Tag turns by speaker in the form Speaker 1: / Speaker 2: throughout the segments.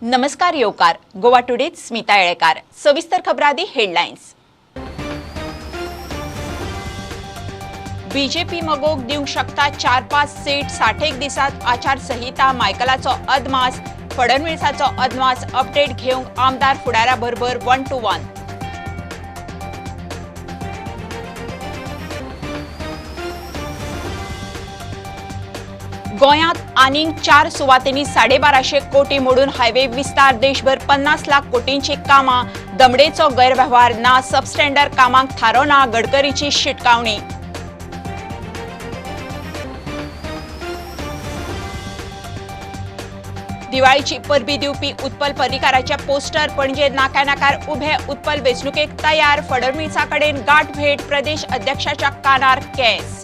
Speaker 1: नमस्कार येवकार गोवा टुडे स्मिता येळेकार सविस्तर खबरादी हेडलाइन्स। बीजेपी मगोक दिवंक शकता 4-5 सीट 61 दिसात आचारसंहिता मायकलाचो अदमास फडणवीसाचो अदमास अपडेट घेवंक आमदार फुडारा बरोबर 1 to 1। गोंयांत आनीक 4 सुवातींनी 1250 कोटी मोडून हायवे विस्तार देशभर 50 लाख कोटींची कामां दमडेचो गैरव्यवहार ना सबस्टँडर कामांक थारो ना गडकरीची शिटकावणी। दिवाळीची परबी दिवपी उत्पल पर्रीकाराचे पोस्टर पणजे नाक्यानाकार उभे उत्पल वेंचणुकेक तयार फडणवीसा कडेन गाठ भेट प्रदेश अध्यक्षाच्या कानार केस।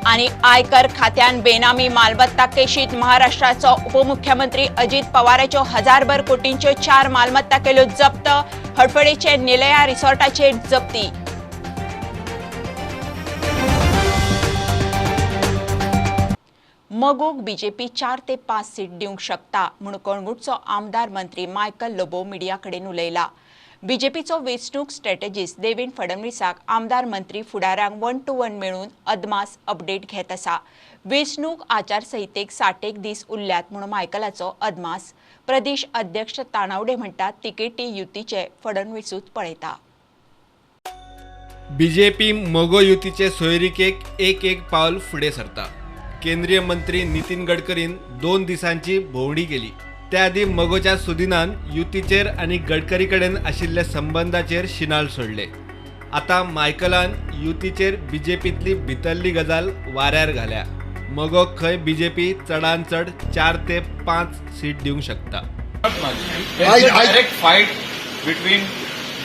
Speaker 1: आणि आयकर खात्यान बेनामी मालमत्ता केशीत महाराष्ट्राचो उपमुख्यमंत्री अजित पवाराच्यो 1000 कोटींच्यो 4 मालमत्ता केल्यो जप्त हडफडेचे निलया रिसॉर्टाचेर जप्ती। मगोक बीजेपी 4 ते 5 सीट दिवंक शकता म्हूण कणगूटचो आमदार मंत्री मायकल लोबो मिडिया कडेन उलयला। बीजेपीचो वेंचणूक स्ट्रॅटेजिस्ट देवेंद्र फडणवीसाक आमदार मंत्री फुडाऱ्यांक 1 to 1 मेळून अदमास अपडेट घेत आसा। वेंचणूक आचारसंहितेक 60 दीस उरल्यात म्हूण मायकलाचो अदमास। प्रदेश अध्यक्ष तानावडे म्हणटात तिकेटी युतीचे फडणवीसूच पळयता।
Speaker 2: बीजेपी मगो युतीचे सोयरिकेक एक पावल फुडें सरता। केंद्रीय मंत्री नितीन गडकरीन 2 दिसांची भोंवडी केली। त्याआधी मगोच्या सुदिनान युतीचेर आणि गडकरी कडेन आशिल्ल्या संबंधाचेर शिनाळ सोडले। आता मायकलान युतीचेर बीजेपीतली भितरली गजाल वाऱ्यार घाल्या। मगो खंय बीजेपी चडान चड 4 ते 5 सीट दिवंक शकता।
Speaker 3: Fight between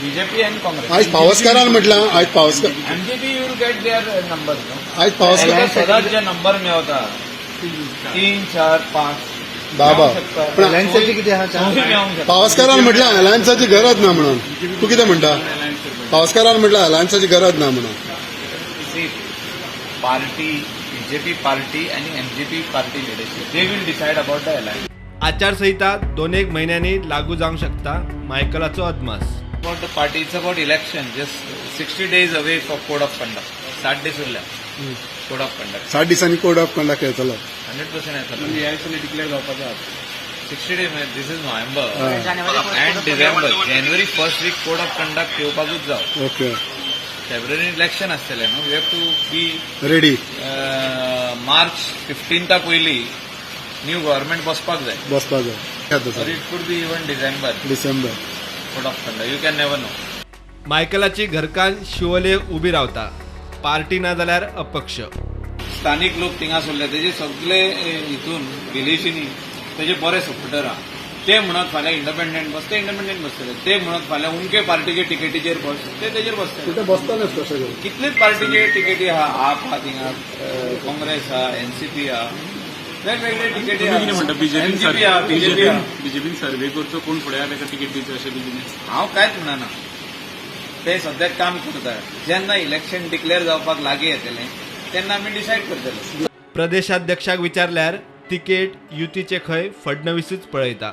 Speaker 3: BJP and Congress.
Speaker 4: आज पावसकारान म्हटलं आज Pawaskar
Speaker 3: MGP you get their number
Speaker 4: आज पावसकार
Speaker 3: सदाच जे नंबर मेळता 3, 4, 5
Speaker 4: बाबा पण पावसकारान म्हटलं अलायन्साची गरज ना म्हणून तू कितें म्हणटा? पावसकारान म्हटलं अलायन्साची गरज ना म्हणून
Speaker 3: पार्टी बीजेपी पार्टी आणि MGP party leadership they will decide about the alliance.
Speaker 2: आचारसंहिता 2-1 महिन्यांनी लागू जावंक शकता मायकलाचो अदमास।
Speaker 3: About the party, it's about election. Just 60 days away for code of conduct. 60 days उरल्या code of conduct.
Speaker 4: 60 दिसांनी कोड ऑफ कंडक्ट येतलो
Speaker 3: 100% येतलो। म्हणजे यायसले डिक्लेअर जावपाचो 60 days म्हणजे this is November and December January first week code of conduct येवपाकूच जाव।
Speaker 4: Okay
Speaker 3: फेब्रुवारी इलेक्शन आसतले न्हू we have to be
Speaker 4: ready.
Speaker 3: March 15 पयली न्यू गव्हर्नमेंट बसपाक जाय। It could be even December code of conduct you can never know.
Speaker 2: मायकलाची घरकान शिवोले उबी रावता पार्टी ना जाल्यार अपक्ष।
Speaker 3: स्थानिक लोक थिंगा सोडले तेजे सगळे हितून विलेजींनी तेजे बरे सपोर्टर आहा। ते म्हणत फाल्यां इंडिपेंडंट बसते इंडिपेंडंट बसतले ते म्हणत फाल्यां उमके पार्टीचे टिकेटीचेर बस ते तेजेर बसतले कितलेच पार्टीचे टिकेटी आहा आप आहा थिंगा काँग्रेस आहा एनसीपी आहा वेगवेगळे टिकेटी म्हणटा बीजेपी सर्वे करचो कोण फुडें आले का टिकेट दिवचो अशें बिजनेस हांव कांयच म्हणना। ते सद्याक काम करता जेन्ना इलेक्शन डिक्लेअर जावपाक लागीं येतलें तेन्ना आमी डिसायड करतले।
Speaker 2: प्रदेशाध्यक्षाक विचारल्यार तिकेट युतीचे खंय फडणवीसूच पळयता।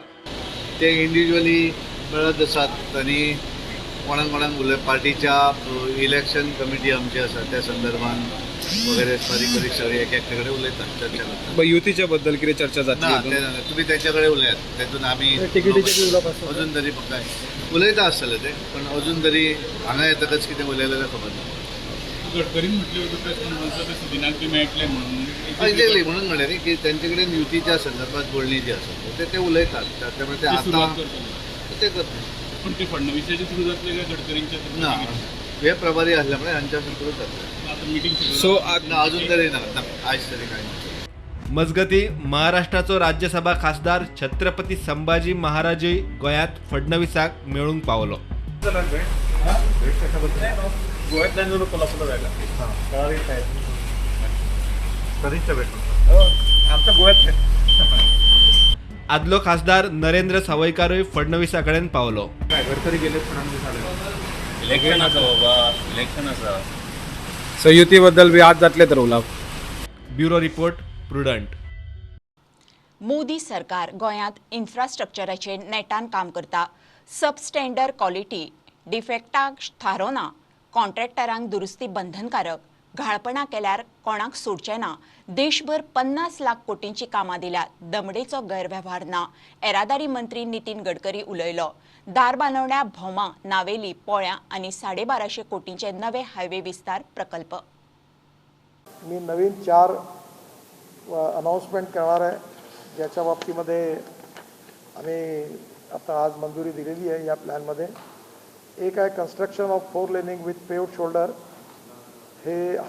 Speaker 5: ते इंडिव्हिज्युअली मेळत आसात आनी कोणाक उलय पार्टीच्या इलेक्शन कमिटी आमची आसा त्या संदर्भान वगैरे बारीक सगळे एक कडेन उलयतात चर्चा करतात।
Speaker 6: युतीच्या बद्दल कितें चर्चा जातली?
Speaker 5: ना तुम्ही त्यांच्या कडेन उलयात तेतून आमी अजून तरी उलयता आसतले ते पण अजून तरी हांगा येतकच कितें उलयलें जाल्यार खबर ना।
Speaker 6: गडकरीन म्हटले मेळटले म्हणून
Speaker 5: एक्झॅक्टली म्हणून म्हणलें न्ही की तेंचे कडेन युतीच्या संदर्भात बोलणी जी आसा ते उलयतात त्यामुळे ते आतां ते करतात।
Speaker 6: पण ते फडणवीसाचे थ्रू जातले काय गडकरींच्या थ्रू?
Speaker 5: ना हे प्रभारी असल्यामुळे हांच्या थ्रू जातले।
Speaker 6: सो
Speaker 5: अजून तरी ना आज तरी काय
Speaker 2: मजगती महाराष्ट्राचो राज्यसभा खासदार छत्रपती संभाजी महाराजय गोंयांत फडणवीसाक मेळूंक पावलो। आदलो खासदार नरेंद्र सावयकारूय फडणवीसा कडेन पावलो।
Speaker 6: गडकरी गेले फडणवीस
Speaker 3: इलेक्शन आसा बाबा इलेक्शन आसा
Speaker 6: सो युतीबद्दल बी आज जातले तर उलोवप.
Speaker 2: Bureau report prudent.
Speaker 1: मोदी सरकार गोंयांत इन्फ्रास्ट्रक्चराचेर नेटान काम करता. Substandard quality डिफेक्टाक थारोना. कॉन्ट्रॅक्टरांक दुरुस्ती बंधनकारक. घाळपणां केल्यार कोणाक सोडचें ना. देशभर 50 लाख कोटींची कामां दिल्यात. दमडेचो गैरव्यवहार ना. येरादारी मंत्री नितीन गडकरी उलयलो. दार बांदवण्या भोमा, नावेली, पोळ्या आनी 1250 कोटींचे नवे हायवे विस्तार प्रकल्प.
Speaker 7: मी नवीन 4 अनाउन्समेंट करणार आहे, ज्याच्या बाबतीमध्ये आम्ही आता आज मंजुरी दिलेली आहे या प्लॅनमध्ये. एक आहे construction of 4 laning with paved shoulder.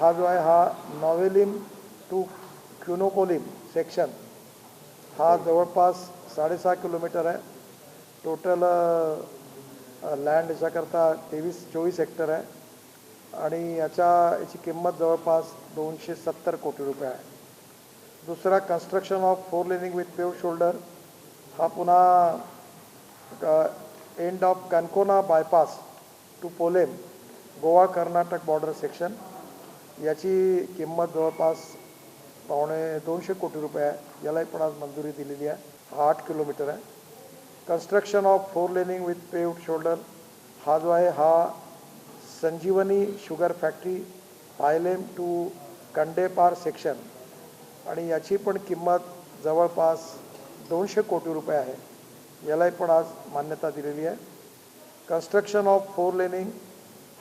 Speaker 7: हा जो आहे हा नॉवेलिम टू क्युनोकोलिम सेक्शन हा जवळपास 6.5 किलोमीटर आहे. टोटल लँड याच्याकरता 24 हेक्टर आहे आणि याची किंमत जवळपास 270 कोटी रुपये आहे. दुसरा construction of 4 laning with paved shoulder हा पुन्हा end of Canacona bypass to Polem Goa Karnataka border section. याची किंमत जवळपास 250 कोटी रुपये आहे. यालाही पण आज मंजुरी दिलेली आहे. हा 8 किलोमीटर आहे. Construction of 4 laning with paved shoulder हा जो आहे हा Sanjivani sugar factory Pailem to Candepar section आणि याची पण किंमत जवळपास 200 कोटी रुपये आहे. यालाही पण आज मान्यता दिलेली आहे. कन्स्ट्रक्शन ऑफ 4 लेनिंग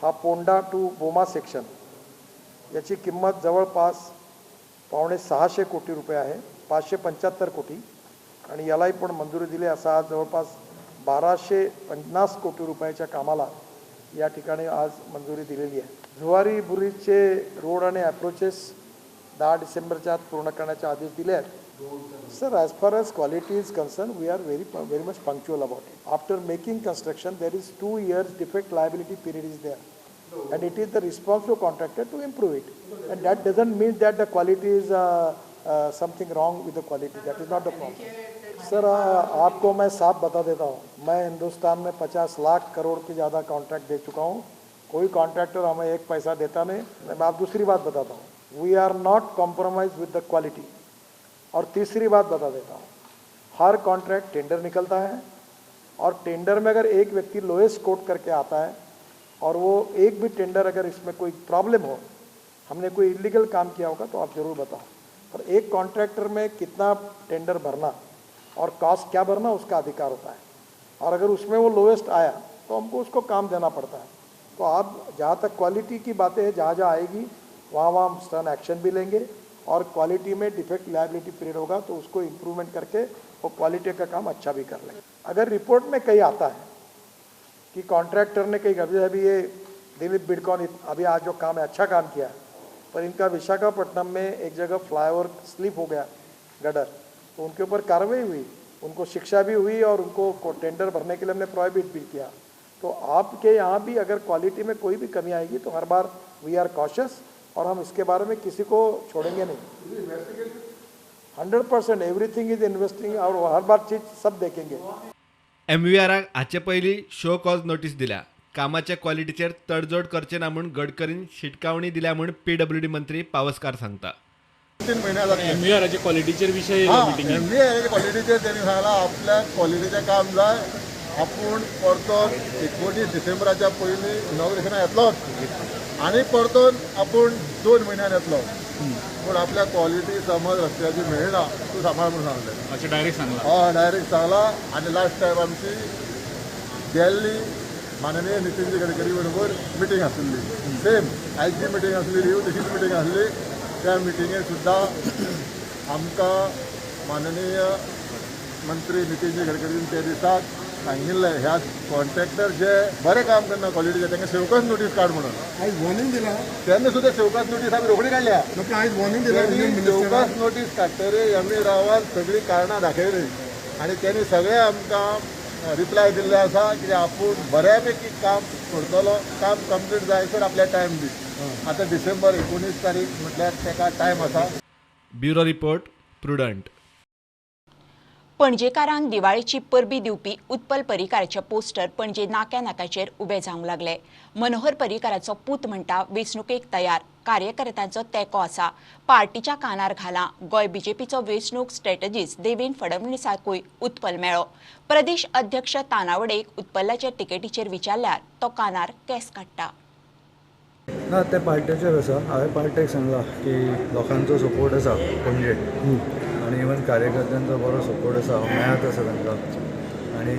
Speaker 7: हा पोंडा टू बोमा सेक्शन याची किंमत जवळपास 550 कोटी रुपये आहे. 575 कोटी आणि यालाही पण मंजुरी दिली. असा आज जवळपास 1250 कोटी रुपयाच्या कामाला या ठिकाणी आज मंजुरी दिलेली आहे. जुवारी बुरीजचे रोड आणि अप्रोचेस 10 डिसेंबरच्या आत पूर्ण करण्याचे आदेश दिले आहेत. Sir, as far as quality is concerned, we are very much punctual about it. After making construction, there is 2 years defect liability period is there, and it is the responsible contractor to improve it. And that doesn't mean that the quality is something wrong with the quality. That is not the problem. Sir, आपको मैं साफ बता देता हूँ, मैं हिंदुस्तान में 50 लाख करोड़ की ज़्यादा कॉन्ट्रैक्ट दे चुका हूँ. कोई कॉन्ट्रैक्टर हमें एक पैसा देता नहीं. मैं आप दूसरी बात बताता हूँ, वी आर नॉट कॉम्प्रोमाइज विद द क्वालिटी. और तीसरी बात बता देता हूँ, हर कॉन्ट्रैक्ट टेंडर निकलता है और टेंडर में अगर एक व्यक्ति लोएस्ट कोट करके आता है और वो एक भी टेंडर अगर इसमें कोई प्रॉब्लम हो, हमने कोई इलीगल काम किया होगा तो आप ज़रूर बताओ. और एक कॉन्ट्रैक्टर में कितना टेंडर भरना और कॉस्ट क्या भरना उसका अधिकार होता है. और अगर उसमें वो लोएस्ट आया तो हमको उसको काम देना पड़ता है. तो आप जहाँ तक क्वालिटी की बातें हैं, जहाँ जहाँ आएगी वहाँ हम स्टर्न एक्शन भी लेंगे और क्वालिटी में डिफेक्ट लायबिलिटी पीरियड होगा तो उसको इम्प्रूवमेंट करके वो क्वालिटी का काम अच्छा भी कर लेंगे. अगर रिपोर्ट में कहीं आता है कि कॉन्ट्रैक्टर ने कहीं अभी ये दिलीप बिडकॉन अभी आज जो काम है अच्छा काम किया है, पर इनका विशाखापट्टनम में एक जगह फ्लाईओवर स्लिप हो गया गडर, तो उनके ऊपर कार्रवाई हुई, उनको शिक्षा भी हुई और उनको टेंडर भरने के लिए हमने प्रोहिबिट भी किया. तो आपके यहाँ भी अगर क्वालिटी में कोई भी कमी आएगी तो हर बार वी आर कॉशियस और हम इसके बारे में किसी को छोड़ेंगे नहीं. 100% एवरीथिंग इज इन्वेस्टिंग और हर बार चीज सब देखेंगे.
Speaker 2: MVRक हाचे पयलीं शो कॉज नोटीस दिल्या. कामाच्या क्वॉलिटीचेर तडजोड करचे ना म्हूण गडकरीन शिटकावणी दिल्या म्हूण PWD मंत्री पावसकार सांगता.
Speaker 8: 3 महिने जातले.
Speaker 6: MVRच्या क्वालिटीचेर विशय मिटिंग.
Speaker 8: MVRच्या क्वालिटीचेर त्यांनी सांगला आपल्या क्वालिटीचें काम जाय. आपूण परतून 29 डिसेंबराच्या पयलीं इनॉग्रेशना येतलो आनी परतून आपूण 2 म्हयन्यान येतलो. पूण आपल्या क्वालिटी समज रस्त्याची मेळना तूं सांबाळ म्हणून सांगलें.
Speaker 6: अशें डायरेक्ट सांगला.
Speaker 8: हय डायरेक्ट सांगला. आनी लास्ट टायम आमची दिल्ली माननीय नितीनजी गडकरी बरोबर मिटींग आसली. सेम आयज जी मिटींग आसली ह्यो तशीच मिटींग आसली. त्या मिटिंगेक सुद्दां आमकां माननीय मंत्री नितीनजी गडकरीन त्या दिसाक सांगिल्लें ह्या कॉन्ट्रॅक्टर जे बरें काम करना क्वॉलिटीचे तांकां सेवकास नोटीस काड म्हणून.
Speaker 4: आयज वॉर्निंग दिला.
Speaker 8: तेन्ना सुद्दां सेवकास नोटीस आमी रोखडी काडल्या.
Speaker 4: आयज वॉर्निंग दिला.
Speaker 8: सेवकास नोटीस काडटरे एम.ए. रावान सगळीं कारणां दाखयली आनी तेणी सगळे आमकां रिप्लाय दिल्ले आसा की आपूण बऱ्यापैकी काम करतलो. काम कंप्लीट जायसर आपल्या टायम दी. आता डिसेंबर 19 तारीख म्हटल्यार ताका टायम आसा.
Speaker 2: Bureau report prudent.
Speaker 1: पणजेकारांक दिवाळीची परबी दिवपी उत्पल परिकाराचे पोस्टर पणजे नाक्या नाक्याचेर उबे जावंक लागले. मनोहर परिकाराचो पूत म्हणटा वेंचणुकेक तयार, कार्यकर्त्यांचो तेंको आसा, पार्टीच्या कानार घाला. गोंय बीजेपीचो वेंचणूक स्ट्रॅटेजिस्ट देवेंद्र फडणवीसाकूय उत्पल मेळ्ळो. प्रदेश अध्यक्ष तानावडेक उत्पलाचे तिकेटीचेर विचारल्यार तो कानार केस काडटा.
Speaker 9: ना ते पार्टीचेर आसा. हांवें पार्टेक सांगलां की लोकांचो सपोर्ट आसा पणजे आनी इवन कार्यकर्त्यांचो बरो सपोर्ट आसा, मेळत आसा तांकां. आनी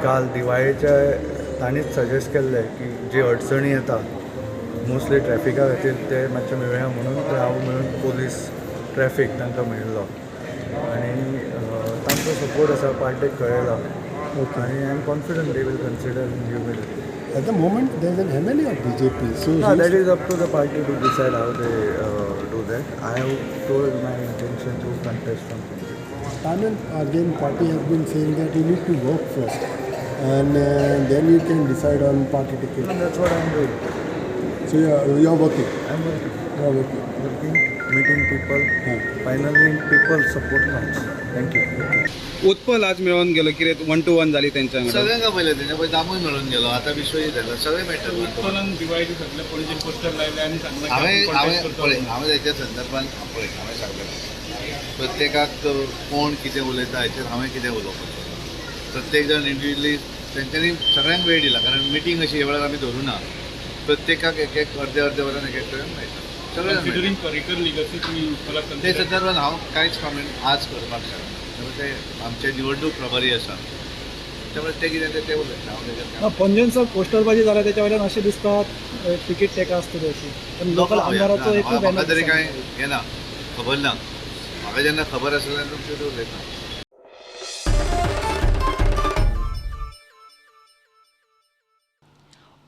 Speaker 9: काल दिवाळेचे तांणीच सजेस्ट केल्लें की जी अडचणी येता मोस्टली ट्रॅफिका खातीर ते मातशें मेळुया म्हणून ते हांव मेळून पोलीस ट्रॅफीक तांकां मेळिल्लो आनी तांचो सपोर्ट आसा पार्टेक कळयला. आनी I am confident they will consider in humility.
Speaker 8: At the moment, there is an MLA of BJP. So
Speaker 9: No, that is up to the party to decide how they do that. I have told my intention to contest from Punjab.
Speaker 8: panel again, party has been saying that you need to work first, and then you can decide on party ticket.
Speaker 9: And that's what I'm doing.
Speaker 8: So you're working.
Speaker 9: I'm working.
Speaker 8: You're working.
Speaker 9: Working, meeting people. Finally, people support counts. Thank you.
Speaker 6: Utpal आज मेळून गेलो कितें 1-to-1 जाली तेंच्या वांगडा.
Speaker 5: सगळ्यांका पयलें तेच्या पळय दामूय मेळून गेलो, आतां विश्वजीत जाला, सगळे मेळटात.
Speaker 6: उत्पलान दिवाळीचे सगळे पणजे पोस्टर लायले आनी सांगलें की
Speaker 5: हांवें
Speaker 6: आपण
Speaker 5: हांवें
Speaker 6: contest
Speaker 5: पळय
Speaker 6: करतलो.
Speaker 5: हांवें तेच्या संदर्भान पळय हांवें सांगलें प्रत्येकाक कोण कितें उलयता हाचेर हांवें कितें उलोवपाचें. प्रत्येक जण इंडिविज्युअली तेंच्यांनी सगळ्यांक वेळ दिला, कारण मिटींग अशी हे वेळार आमी धरूं ना. प्रत्येकाक एक एक अर्दे वरान एक करून मेळटा. सगळे जाण
Speaker 6: Considering
Speaker 5: मेळटा.
Speaker 6: पर्रीकर legacy तुम्ही उत्पलाक
Speaker 5: ते
Speaker 6: consider
Speaker 5: संदर्भान हांव कांयच कॉमेंट आज करपाक शकना. ते आमचे निवडणूक प्रभारी आसा, त्यामुळे ते कितें ते उलयता. हांव तेजेर कांय
Speaker 10: पणजेंचो पोस्टरबाजी जाल्या त्याच्या वयल्यान अशें दिसता तिकीट तेका आसतली अशी. पण लोकल आमदाराचो एकूच
Speaker 5: म्हाका
Speaker 10: बॅनर
Speaker 5: तरी
Speaker 10: दिसता.
Speaker 5: कांय हें ना, खबर ना. म्हाका जेन्ना खबर आसलें तेन्ना तुमचे उलयता.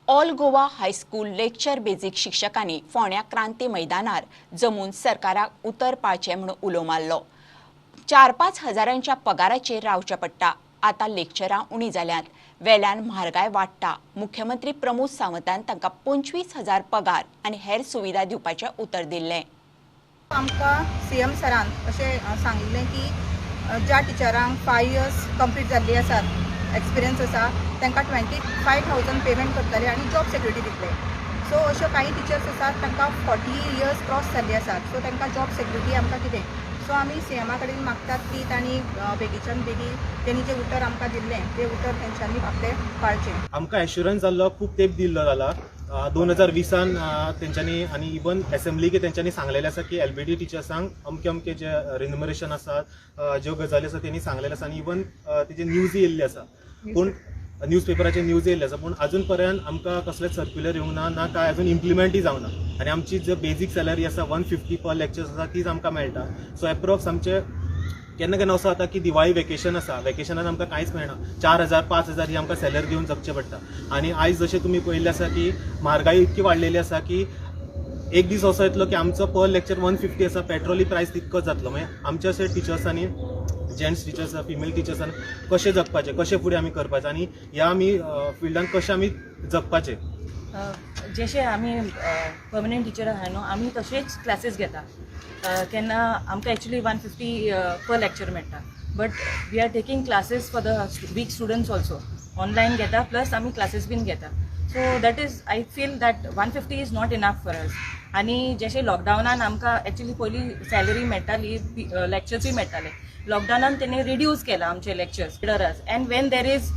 Speaker 1: All Goa high school lecture basic शिक्षकांनी फोंड्या क्रांती मैदानार जमून सरकाराक उतर पाळचें म्हूण उलो मारलो. 4-5 हजारांच्या पगाराचेर रावचें पडटा. आतां लेक्चरां उणी जाल्यांत. वेल्यान म्हारगाय वाडटा. मुख्यमंत्री प्रमोद सावंतान तांकां 25,000 पगार आनी हेर सुविधा दिवपाचें उतर दिल्लें.
Speaker 11: आमकां CM सरान अशें सांगिल्लें की ज्या टिचरांक 5 years कंप्लीट जाल्ली आसात, एक्सपिरियन्स आसा, तांकां 25,000 पेमेंट करतले आनी जॉब सेक्युरिटी दितले. सो अश्यो काही टिचर्स आसात तांकां 40 years क्रॉस जाल्ली आसात, सो तांकां जॉब सेक्युरिटी आमकां कितें. सो आमी CM कडेन मागतात की तांणी बेगीच्यान बेगी तेणी जें उतर आमकां दिल्लें तें उतर तेंच्यांनी आपलें पाळचें.
Speaker 6: आमकां एश्युरन्स जाल्लो खूब तेंप दिल्लो जाला. 2020 तेंच्यांनी आनी इवन एसेंब्लीक तेंच्यांनी सांगलेलें आसा की LBD टिचर्सांक अमके अमके जे रिन्युमरेशन आसा, ज्यो गजाली आसा तेणी सांगलेलें आसा आनी इवन तेजे न्यूज येयल्ली आसा. पूण न्यूजपेपराचेर न्यूज येयल्ली आसा, पूण अजून पर्यंत आमकां कसलेच सर्क्युलर येवंक ना काय अजून इम्प्लिमेंटूय जावना. आनी आमची जो बेजीक सॅलरी आसा 150 पर लेक्चर्स आसा तीच आमकां मेळटा. सो एप्रॉक्स आमचे केन्ना केन्ना असो जाता की दिवाळी वेकेशन आसा, वेकेशनान आमकां कांयच मेळना. 4,000-5,000 ही आमकां सॅलरी दिवन जगचें पडटा. आनी आयज जशें तुमी पळयल्लें आसा की म्हारगाय इतकी वाडलेली आसा की एक दीस असो येतलो की आमचो पर लेक्चर 150 आसा, पेट्रोली प्रायस तितकोच जातलो. मागीर आमच्या अशे टिचर्सांनी, जेंट्स टिचर्स, फिमेल टिचर्सान कशें जगपाचें, कशें फुडें आमी करपाचें आनी ह्या आमी फिल्डान कशें आमी जगपाचें.
Speaker 12: जशें आमी पर्मनंट टिचर आहाय न्हू, आमी तशेंच क्लासीस घेता. केन्ना आमकां एक्चुली 150 पर लेक्चर मेळटा, but we are taking classes for the weak students also. Online घेता प्लस आमी क्लासीस बीन घेता. So that is I feel that 150 is not enough for us. आनी जशें लॉकडावनान आमकां एक्चुली पयलीं सॅलरी मेळटाली, लेक्चर्सूय मेळटाले. लॉकडावनान तेणी रिड्यूस केला आमचे lectures end when there is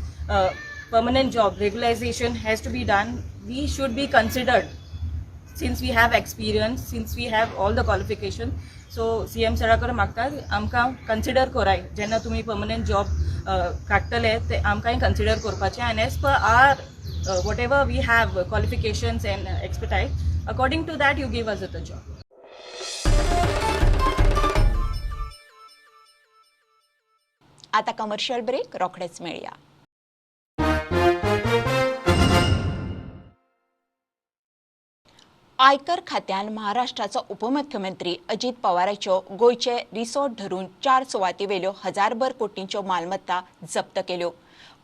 Speaker 12: permanent job, regularization has to be done. We should be considered since we have experience, since we have all the qualifications. So CM सराकडे मागतात आमकां consider कराय जेन्ना तुमी पर्मनंट जॉब काडटले ते आमकां consider करपाचें आनी as per are whatever we have qualifications and expertise, according to that you give us the job.
Speaker 1: आता कमर्शियल ब्रेक रोखडेच मेळया. आयकर खात्यान महाराष्ट्राचो उपमुख्यमंत्री अजित पवाराच्यो गोयचे रिसॉर्ट धरून 4 सुवाती वेल्यो 1000 कोटींच्यो मालमत्ता जप्त केल्यो.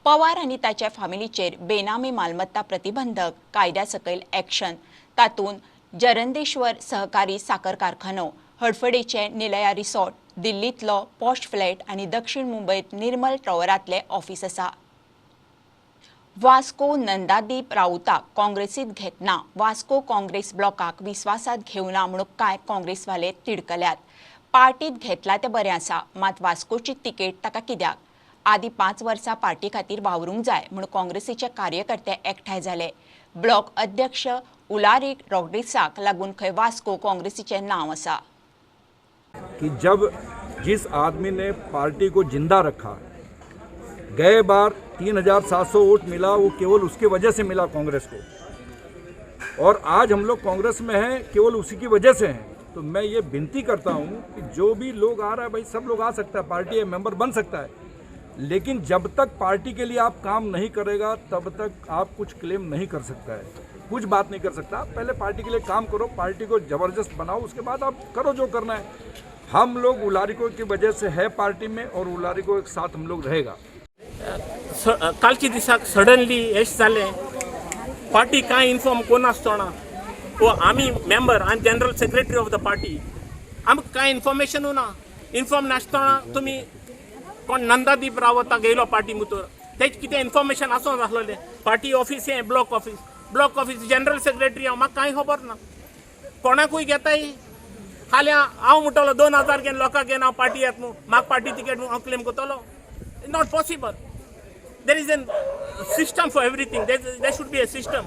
Speaker 1: पवार आनी ताच्या फामिलीचेर बेनामी मालमत्ता प्रतिबंधक कायद्या सकयल एक्शन. तातूंत जरंदेश्वर सहकारी साखर कारखानो, हडफडेचे निलया रिसॉर्ट, दिल्लीतलो पॉश फ्लॅट आनी दक्षिण मुंबईत निर्मल टॉवरांतले ऑफिस आसा. वास्को नंदादीप राऊताक काँग्रेसीत घेतना वास्को काँग्रेस ब्लॉकाक विस्वासात घेवना म्हणून कांय काँग्रेसवाले तिडकल्यात. पार्टीत घेतला ते बरें आसा, मात वास्कोची तिकेट ताका कित्याक? आदी 5 वर्सां पार्टी खातीर वावरूंक जाय म्हणून काँग्रेसीचे कार्यकर्ते एकठांय जाले. ब्लॉक अध्यक्ष उलारिक रॉड्रिग्साक लागून खंय वास्को काँग्रेसीचें नांव आसा.
Speaker 13: कि जब जिस आदमी ने पार्टी को जिंदा रखा, गए बार 3700 वोट मिला, वो केवल उसकी वजह से मिला कांग्रेस को, और आज हम लोग कांग्रेस में हैं केवल उसी की वजह से हैं. तो मैं ये विनती करता हूँ कि जो भी लोग आ रहा है, भाई सब लोग आ सकता है, पार्टी मेंबर बन सकता है, लेकिन जब तक पार्टी के लिए आप काम नहीं करेगा तब तक आप कुछ क्लेम नहीं कर सकता है, कुछ बात नहीं कर सकता. पहले पार्टी के लिए काम करो, पार्टी को ज़बरदस्त बनाओ, उसके बाद आप करो जो करना है. हम लोग उलारिको की वजह से है पार्टी में, और उलारिको एक साथ हम लोग रहेगा.
Speaker 14: कालच्या दिसाक सडनली एश जालें, पार्टी कांय इन्फॉर्म कोनासतना, वो आमी मेंबर आनी general secretary of the party, आमकां कांय इन्फॉर्मेशन ना. इन्फॉर्म नासतना तुमी कोण नंदादीप रावताक येयलो पार्टी भितर, तेच कितें इन्फॉर्मेशन आसूंक जाय. पार्टी ऑफिस हें ब्लॉक ऑफिस जनरल सेक्रेटरी हांव, म्हाका कांय खबर ना. कोणाकूय घेताय, खाली हांव म्हणटलो 2000 घेवन लोकांक घेवन हांव पार्टी येता न्हू, म्हाका पार्टी तिकेट हांव क्लेम करतलो. Not possible. There is an system for everything. There should be A system.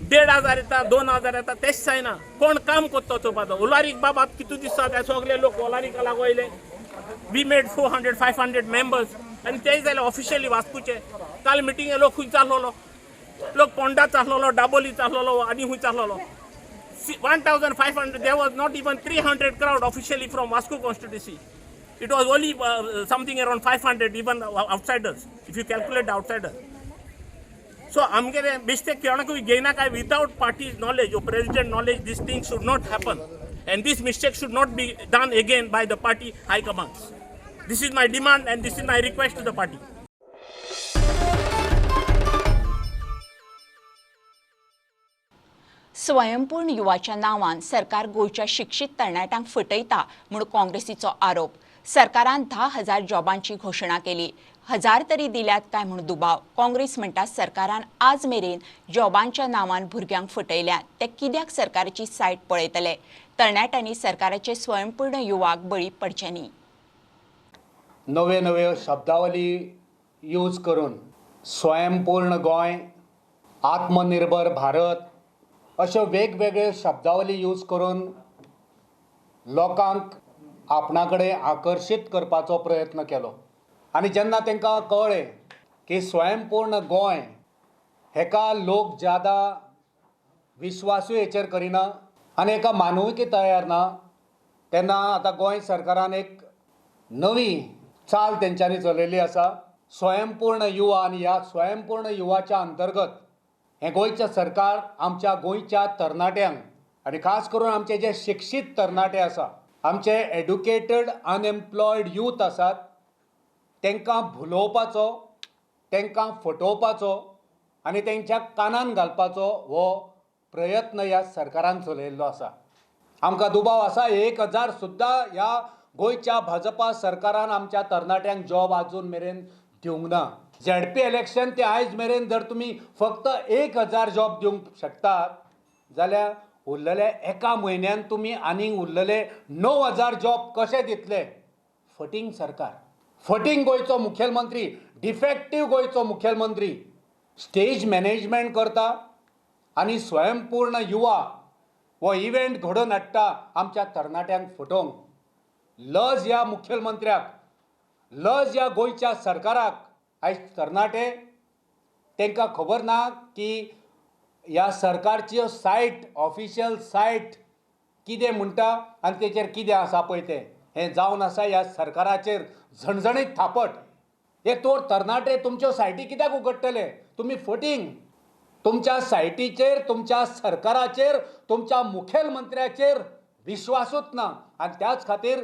Speaker 14: 1500 येता, 2000 येता, तेच जायना. कोण काम करता चोवपाचो. उलारीक बाबा कितू दिसता ते सगळे लोक उलारीका लागू येयले. वी मेड 400-500 मेंबर्स, आनी ते जाले ऑफिशियली वास्कोचे. काल मिटींगे लोक खूंय चाललो, लोक पोंडात चाललो, डाबोली चाललो, आनी खूंय चाललो. 1500, there was not even 300 crowd officially from Vasco constituency. It was only something around 500 even outsiders, if you calculate the outsiders. So amgere mistake kyana koi gaina kai without party's knowledge or president knowledge, this thing should not happen, and this mistake should not be done again by the party high commands. This is my demand and this is my request to the party.
Speaker 1: स्वयंपूर्ण युवाच्या नांवान सरकार गोंयच्या शिक्षीत तरणाट्यांक फटयता म्हणून काँग्रेसीचो आरोप. सरकारान 10,000 जॉबांची घोशणा केली, 1000 तरी दिल्यात काय म्हणून दुबाव. काँग्रेस म्हणटा सरकारान आज मेरेन जॉबांच्या नांवान भुरग्यांक फटयल्यात, ते कित्याक सरकाराची सायट पळयतले. तरणाट्यांनी सरकाराचे स्वयंपूर्ण युवाक बळी पडचे न्ही.
Speaker 15: नवे शब्दावली यूज करून स्वयंपूर्ण गोंय, आत्मनिर्भर भारत अश्यो वेगवेगळे शब्दावली यूज करून लोकांक आपणा कडेन आकर्शीत करपाचो प्रयत्न केलो. आनी जेन्ना तांकां कळ्ळें की स्वयंपूर्ण गोंय हेका लोक ज्यादा विश्वासूय हेचेर करिना आनी हेका मानूयकी तयार ना, तेन्ना आतां गोंय सरकारान एक नवी चाल तेंच्यांनी चलयली आसा, स्वयंपूर्ण युवा. आनी ह्या स्वयंपूर्ण युवाच्या अंतर्गत हें गोंयचें सरकार आमच्या गोंयच्या तरणाट्यांक आनी खास करून आमचे जे शिक्षीत तरणाटे आसा, आमचे एड्युकेटेड अनएम्प्लॉयड यूथ आसात, तांकां भुलोवपाचो, तांकां फटोवपाचो आनी तांच्या कानान घालपाचो हो प्रयत्न ह्या सरकारान चलयल्लो आसा. आमकां दुबाव आसा, 1000 सुद्दां ह्या गोंयच्या भाजपा सरकारान आमच्या तरणाट्यांक जॉब आजून मेरेन दिवंक ना. ZP इलेक्शन ते आयज मेरेन जर तुमी फक्त 1000 जॉब दिवंक शकतात जाल्यार उरलेले एका म्हयन्यान तुमी आनीक उरलेले 9000 जॉब कशे दितले. फटींग सरकार, फटींग गोंयचो मुखेलमंत्री, डिफेक्टीव गोंयचो मुखेलमंत्री स्टेज मॅनेजमेंट करता आनी स्वयंपूर्ण युवा हो इव्हेंट घडोवन हाडटा आमच्या तरणाट्यांक फटोवंक. लज ह्या मुखेलमंत्र्याक, लज ह्या गोंयच्या सरकाराक. आयज तरणाटे तांकां खबर ना की ह्या सरकारच्यो सायट, ऑफिशियल सायट कितें म्हणटा आनी तेचेर कितें आसा पळय तें. हें जावन आसा ह्या सरकाराचेर झणझणीत थापट. हे तोर तरणाटे तुमच्यो सायटी कित्याक उगडटले? तुमी फटींग. तुमच्या सायटीचेर, तुमच्या सरकाराचेर, तुमच्या मुखेलमंत्र्याचेर विश्वासूच ना. आनी त्याच खातीर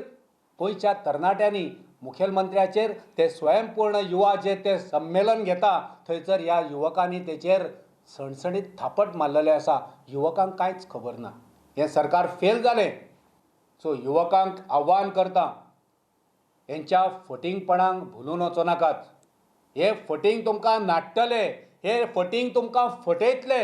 Speaker 15: गोंयच्या तरणाट्यांनी मुखेलमंत्र्याचेर ते स्वयंपूर्ण युवा जे ते संमेलन घेता थंयसर ह्या युवकांनी तेचेर सणसणीत थापट मारलेले आसा. युवकांक कांयच खबर ना. हें सरकार फेल जालें. सो युवकांक आव्हान करता, हेंच्या फटींगपणांक भुलून वचो नाकात. हे फटींग तुमकां नाडटले, हे फटींग तुमकां फटयतले.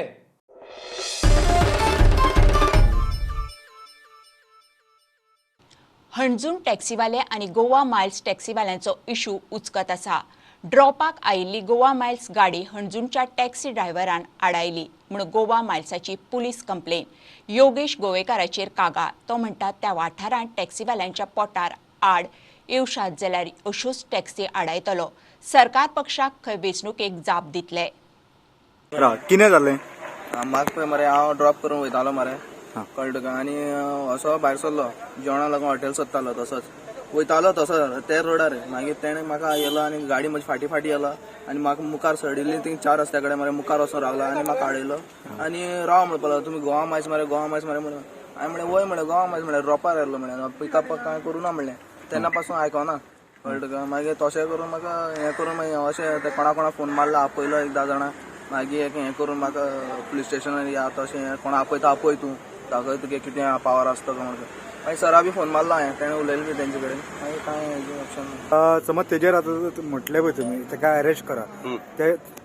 Speaker 1: हणजूण टॅक्सीवाले आनी गोवा मायल्स टॅक्सीवाल्यांचो इशू उचकत आसा. ड्रॉपाक आयिल्ली गोवा मायल्स गाडी हणजूणच्या टॅक्सी ड्रायव्हरान आडायली म्हूण गोवा मायल्साची पुलीस कंप्लेन. योगेश गोवेकाराचेर कागाळ. तो म्हणटा त्या वाठारांत टॅक्सीवाल्यांच्या पोटार आड येवशात जाल्यार अश्योच टॅक्सी आडायतलो. सरकार पक्षाक खंय वेंचणुकेक जाप दितले.
Speaker 9: कितें जालें?
Speaker 16: म्हाका पळय मरे हांव ड्रॉप करून वयतालो मरे, कळ्ळें तुका. आनी असो भायर सरलो जेवणा लागून हॉटेल सोदतालो. तसोच वयतालो तसो ते रोडार. मागीर तेणें म्हाका येयलो आनी गाडी म्हजी फाटी फाटी येयलो आनी म्हाका मुखार सडिल्ली ती 4 रस्त्या कडेन मरे मुखार वचून रावलो आनी म्हाका आडयलो आनी राव म्हणपाक तुमी गोवा मायस मरे गोवा मायस मरे म्हणून. हांवें म्हणलें वय म्हणलें गोवा मायस म्हणलें ड्रॉपार येयलो म्हणलें पिकअप कांय करूं ना म्हणलें. तेन्ना पासून आयकोना, कळ्ळें तुका. मागीर तशें करून म्हाका हें करून मागीर अशें ते कोणा कोणा फोन मारला, आपयलो 1-10 जाणां. मागीर हें करून म्हाका पुलीस स्टेशनार या तशें कोणा आपयता आपय तूं दाखय तुगे कितें पावर आसता तो म्हणून. मागीर सरा बी फोन मारलो हांवें, तेणें उलयलें बी तेंचे कडेन. मागीर कांय ऑप्शन
Speaker 9: समज तेजेर आतां म्हटलें पळय तुमी ताका अरेस्ट करा,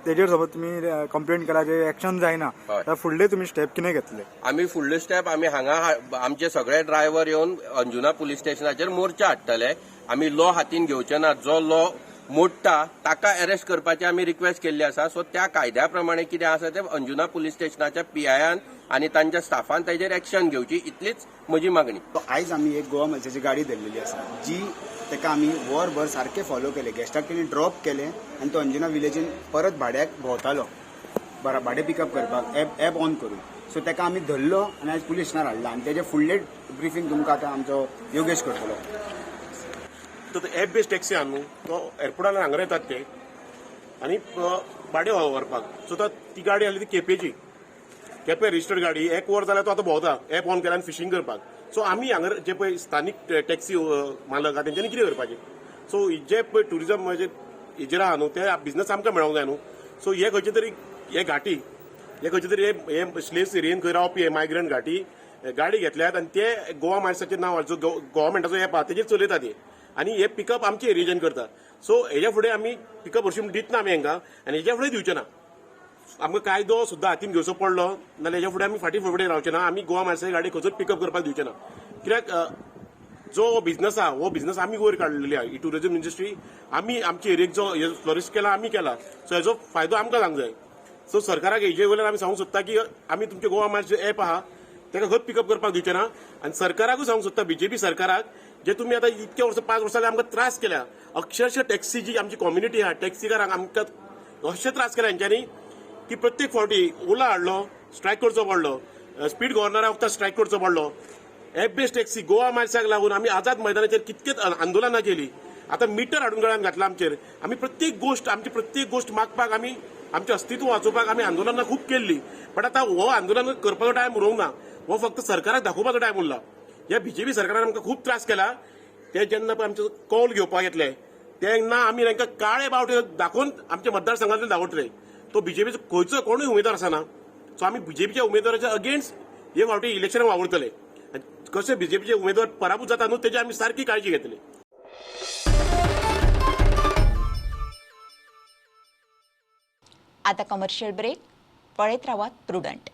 Speaker 9: तेजेर समज तुमी कंप्लेंट केला जे एक्शन जायना जाल्यार फुडले तुमी स्टेप कितें घेतले?
Speaker 17: आमी फुडले स्टेप आमी हांगा आमचे सगळे ड्रायव्हर येवन अंजुना पुलीस स्टेशनाचेर मोर्चा हाडटले. आमी लॉ हातीन घेवचे ना. जो लॉ मोडटा ताका अरेस्ट करपाची आमी रिक्वेस्ट केल्ली आसा. सो त्या कायद्या प्रमाणे कितें आसा ते अंजुना पुलीस स्टेशनाच्या PIयान आनी तांच्या स्टाफान ताजेर एक्शन घेवची, इतलीच म्हजी मागणी.
Speaker 18: आयज आमी एक गोवा मायल्साची गाडी धरलेली आसा जी ताका आमी वरभर सारखे फॉलो केले. गेस्टाक तेणी ड्रॉप केले आनी तो अंजुना विलेजीन परत भाड्याक भोंवतालो भाडें पिकअप करपाक एप ऑन करून. सो ताका आमी धरलो आनी आयज पुलीस स्टेशनार हाडला आनी तेजे फुडले ब्रिफींग तुमकां आतां आमचो योगेश करतलो.
Speaker 19: तो एप बेस्ड टॅक्सी आहा न्हू, तो एअरपोर्टार हांगा येतात ते आनी भाडें व्हरपाक. सो ती गाडी आसली ती केपेची, केपें रजिस्टर्ड गाडी. 1 वर जाल्यार तो आतां भोंवता एप ऑन केला आनी फिशींग करपाक. सो आमी हांगा जे पळय स्थानीक टॅक्सी मालक आहा तेंच्यांनी कितें करपाचें? सो जे पळय ट्युरिजम म्हणजे हेजेर आहा न्हू ते बिझनस आमकां मेळोंक जाय न्हू. सो हे खंयचे तरी हे घाटी हे खंयचे तरी हे स्लेव्स एरियेन खंय रावपी हे मायग्रंट घाटी गाडी घेतल्यात आनी ते गोवा मायल्साचेर नांव जो गव्हर्मेंटाचो एप आहा तेजेर चलयता ते आनी हे पिकअप आमचे एरियेच्यान करता. सो हेच्या फुडें आमी पिकअप हरशीं दितना आमी हांकां आनी हेच्या फुडें दिवचे ना. आमकां कायदो सुद्दां हातीन घेवचो पडलो नाल्यार हेच्या फुडें आमी फाटीं फुडें रावचे ना. आमी गोवा मायल्साची गाडी खंयचोच पिकअप करपाक दिवचे ना. कित्याक जो बिझनस आहा हो बिझनस आमी वयर काडलेली आहा. ही टुरिजम इंडस्ट्री आमी आमच्या एरियेक जो फ्लरिश केला आमी केला. सो हेजो फायदो आमकां जावंक जाय. सो सरकाराक हेजे वयल्यान आमी सांगूंक सोदता की आमी तुमचे गोवा मायल्स एप आहा ताका खंयच पिकअप करपाक दिवचे ना. आनी सरकाराकूय सांगूंक सोदता BJP सरकाराक जे तुमी आतां इतके वर्सां 5 वर्सां आमकां त्रास केल्या. अक्षरशः टॅक्सी जी आमची कम्युनिटी आहा टॅक्सीकारांक आमकां अशें त्रास केल्या हेंच्यांनी की प्रत्येक फावटी ओला हाडलो स्ट्रायक करचो पडलो, स्पीड गव्हर्नरा वखदां स्ट्रायक करचो पडलो. एप बेस्ड टॅक्सी गोवा मायल्साक लागून आमी आझाद मैदानाचेर कितकेच आंदोलनां केली. आतां मिटर हाडून गळ्यान घातला आमचेर. आमी प्रत्येक गोश्ट मागपाक आमी आमचें अस्तित्व वाचोवपाक आमी आंदोलनां खूब केल्ली. बट आतां हो आंदोलन करपाचो टायम उरूंक ना. हो फक्त सरकाराक दाखोवपाचो टायम उरला. ह्या BJP सरकारान आमकां खूब त्रास केला. ते जेन्ना पळय आमचो कौल घेवपाक येतले तेन्ना आमी तांकां काळे बावटे दाखोवन आमच्या मतदारसंघांतले दावतले. तो BJPचो खंयचो कोणूय उमेदवार आसना. सो आमी BJPच्या उमेदवाराच्या अगेन्स्ट हे फावटी इलेक्शनाक वावुरतले. कशे BJPचे उमेदवार पराभूत जाता न्हू तेजी आमी सारकी काळजी घेतली.
Speaker 1: आता कमर्शियल ब्रेक. पळयत रावात प्रुडंट.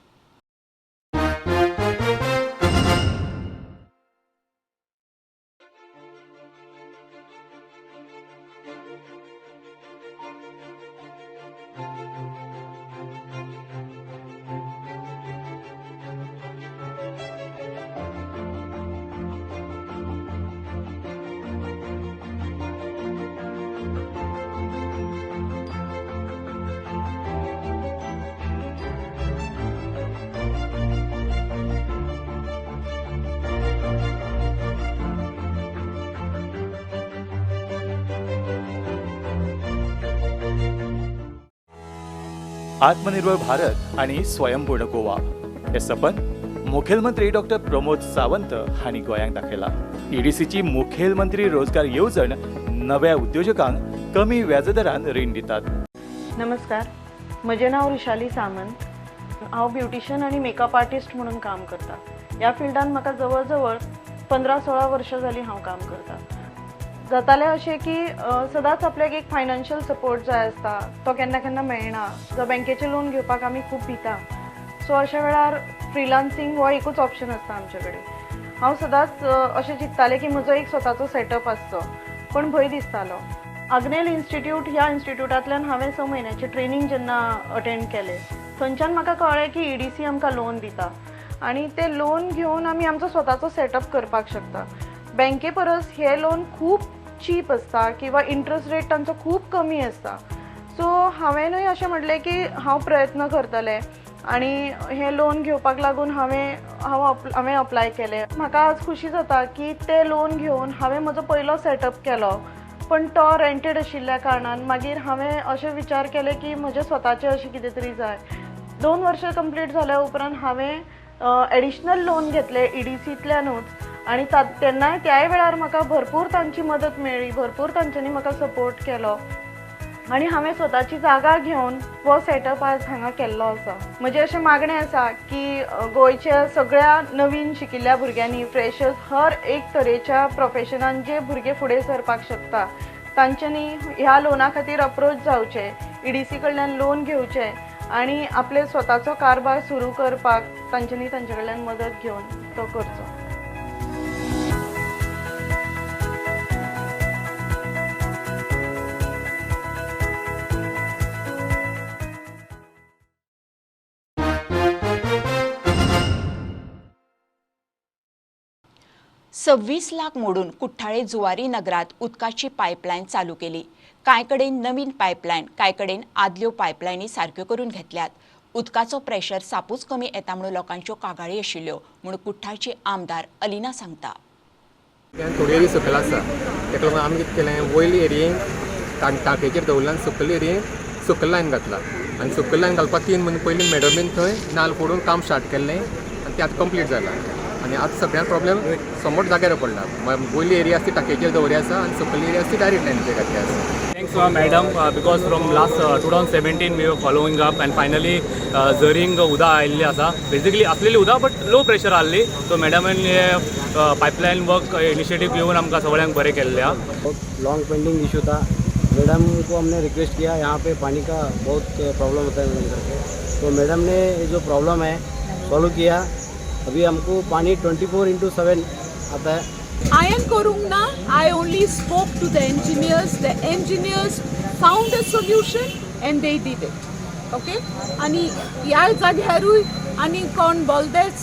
Speaker 20: आत्मनिर्भर भारत आणि स्वयंपूर्ण गोवा हे सपन मुखेलमंत्री डॉक्टर प्रमोद सावंत हांणी गोंयांक दाखयला. EDCची मुखेलमंत्री रोजगार येवजण नव्या उद्योजकांक कमी व्याजदरान रीण दितात.
Speaker 21: नमस्कार, म्हजें नांव रिशाली सामंत. हांव ब्युटिशियन आनी मेकअप आर्टिस्ट म्हणून काम करता. ह्या फिल्डान म्हाका जवळ जवळ 15-16 वर्सां जालीं हांव काम करता. जातालें अशें की सदांच आपल्याक एक फायनान्शियल सपोर्ट जाय आसता, तो केन्ना केन्ना मेळना. जावं बँकेचें लोन घेवपाक आमी खूब भिता. सो अशा वेळार फ्रिलान्सींग हो एकूच ऑप्शन आसता आमचे कडेन. हांव सदांच अशें चिंत्तालें की म्हजो एक स्वताचो सेटअप आसचो, पण भंय दिसतालो. आग्नेल इन्स्टिट्यूट ह्या इन्स्टिट्यूटांतल्यान हांवें 6 म्हयन्याचें ट्रेनींग जेन्ना अटेंड केलें, थंयच्यान म्हाका कळ्ळें की EDC आमकां लोन दिता आनी तें लोन घेवन आमी आमचो स्वताचो सेटअप करपाक शकता. बँके परस हे लोन खूब चीप आसता किंवा इंट्रस्ट रेट तांचो खूब कमी आसता. सो हांवेंनूय अशें म्हटलें की हांव प्रयत्न करतलें आनी हें लोन घेवपाक लागून हांवें अप्लाय केलें. म्हाका आज खुशी जाता की तें लोन घेवन हांवें म्हजो पयलो सेटअप केलो, पण तो रेंटेड आशिल्ल्या कारणान मागीर हांवें अशें विचार केले की म्हजें स्वताचें अशें कितें तरी जाय. 2 वर्सां कंप्लीट जाल्या उपरांत हांवें एडिशनल लोन घेतलें EDCंतल्यानूच आनी तेन्नाय त्याय वेळार म्हाका भरपूर तांची मदत मेळ्ळी, भरपूर तांच्यांनी म्हाका सपोर्ट केलो आनी हांवें स्वताची जागा घेवन हो सेटअप आज हांगा केल्लो आसा. म्हजें अशें मागणें आसा की गोंयच्या सगळ्या नवीन शिकिल्ल्या भुरग्यांनी, फ्रेशर्स, हर एक तरेच्या प्रोफेशनान जे भुरगे फुडें सरपाक शकता तांच्यांनी ह्या लोना खातीर अप्रोच जावचें, EDC कडल्यान लोन घेवचें आनी आपले स्वताचो कारभार सुरू करपाक तांच्यांनी तांचे कडल्यान मदत घेवन तो करचो.
Speaker 1: सव्वीस लाख मोडून कुठ्ठाळे जुवारी नगरात उदकाची पायपलायन चालू केली. कांय कडेन नवीन पायपलायन, कांय कडेन आदल्यो पायपलायनी सारक्यो करून घेतल्यात. उदकाचो प्रेशर सापूच कमी येता म्हणून लोकांच्यो कागाळी आशिल्ल्यो म्हणून कुठ्ठाळची आमदार अलिना सांगता.
Speaker 3: थोडी एरिया सकयल आसा, ताका लागून आमी कितें केलें, वयली एरियेक टांकयेचेर दवरलें आनी सकयल एरियेक सकयल लायन घातला. आनी सकयल लायन घालपाक 3 म्हयने पयलीं मॅडमीन थंय नाल फोडून काम स्टार्ट केल्लें आनी तें आतां कंप्लीट जालां. आनी आतां सगळ्यांक प्रॉब्लेम समोर जाग्यार पडला. वयली एरिया आसा ती टांकयेचेर दवरी आसा आनी सकयल एरिया आसा ती डायरेक्ट लायनीचेर घातली आसा.
Speaker 22: Thanks, madam, because from last 2017 we were following up and finally झरींग उदक आयिल्लें आसा. बेसिकली आसलेली उदक बट लो प्रेशर आहली. सो मॅडमांनी पायपलायन वर्क इनिशिएटिव घेवन आमकां सगळ्यांक बरें केल्लें आहा.
Speaker 23: लॉन्ग पेंडिंग इशू था. मैडम को हमने रिक्वेस्ट किया, यहाँ पे पानी का बहुत प्रॉब्लम होता है करके, तो मैडम ने ये जो प्रॉब्लम है सॉल्व किया. अभी हमको पानी 24/7 आता है.
Speaker 24: I am Korungna. I only spoke to the engineers. The engineers found a solution and they did it. Okay? आणि ह्या जाग्यारूय आनी कोण बोलदेच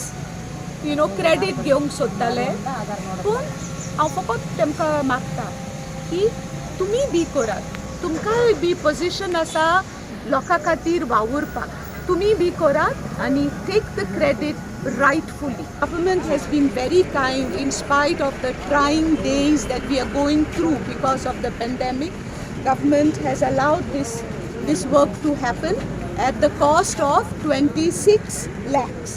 Speaker 24: क्रेडीट घेवंक सोदताले, पूण हांव फकत तेमकां मागता की तुमी बी करात. तुमकांय बी पोजिशन आसा लोकां खातीर वावुरपाक. तुमी बी करात आनी take the credit rightfully. Government has been very kind in spite of the trying days that we are going through because of the pandemic. Government has allowed this work to happen at the cost of 26 lakhs.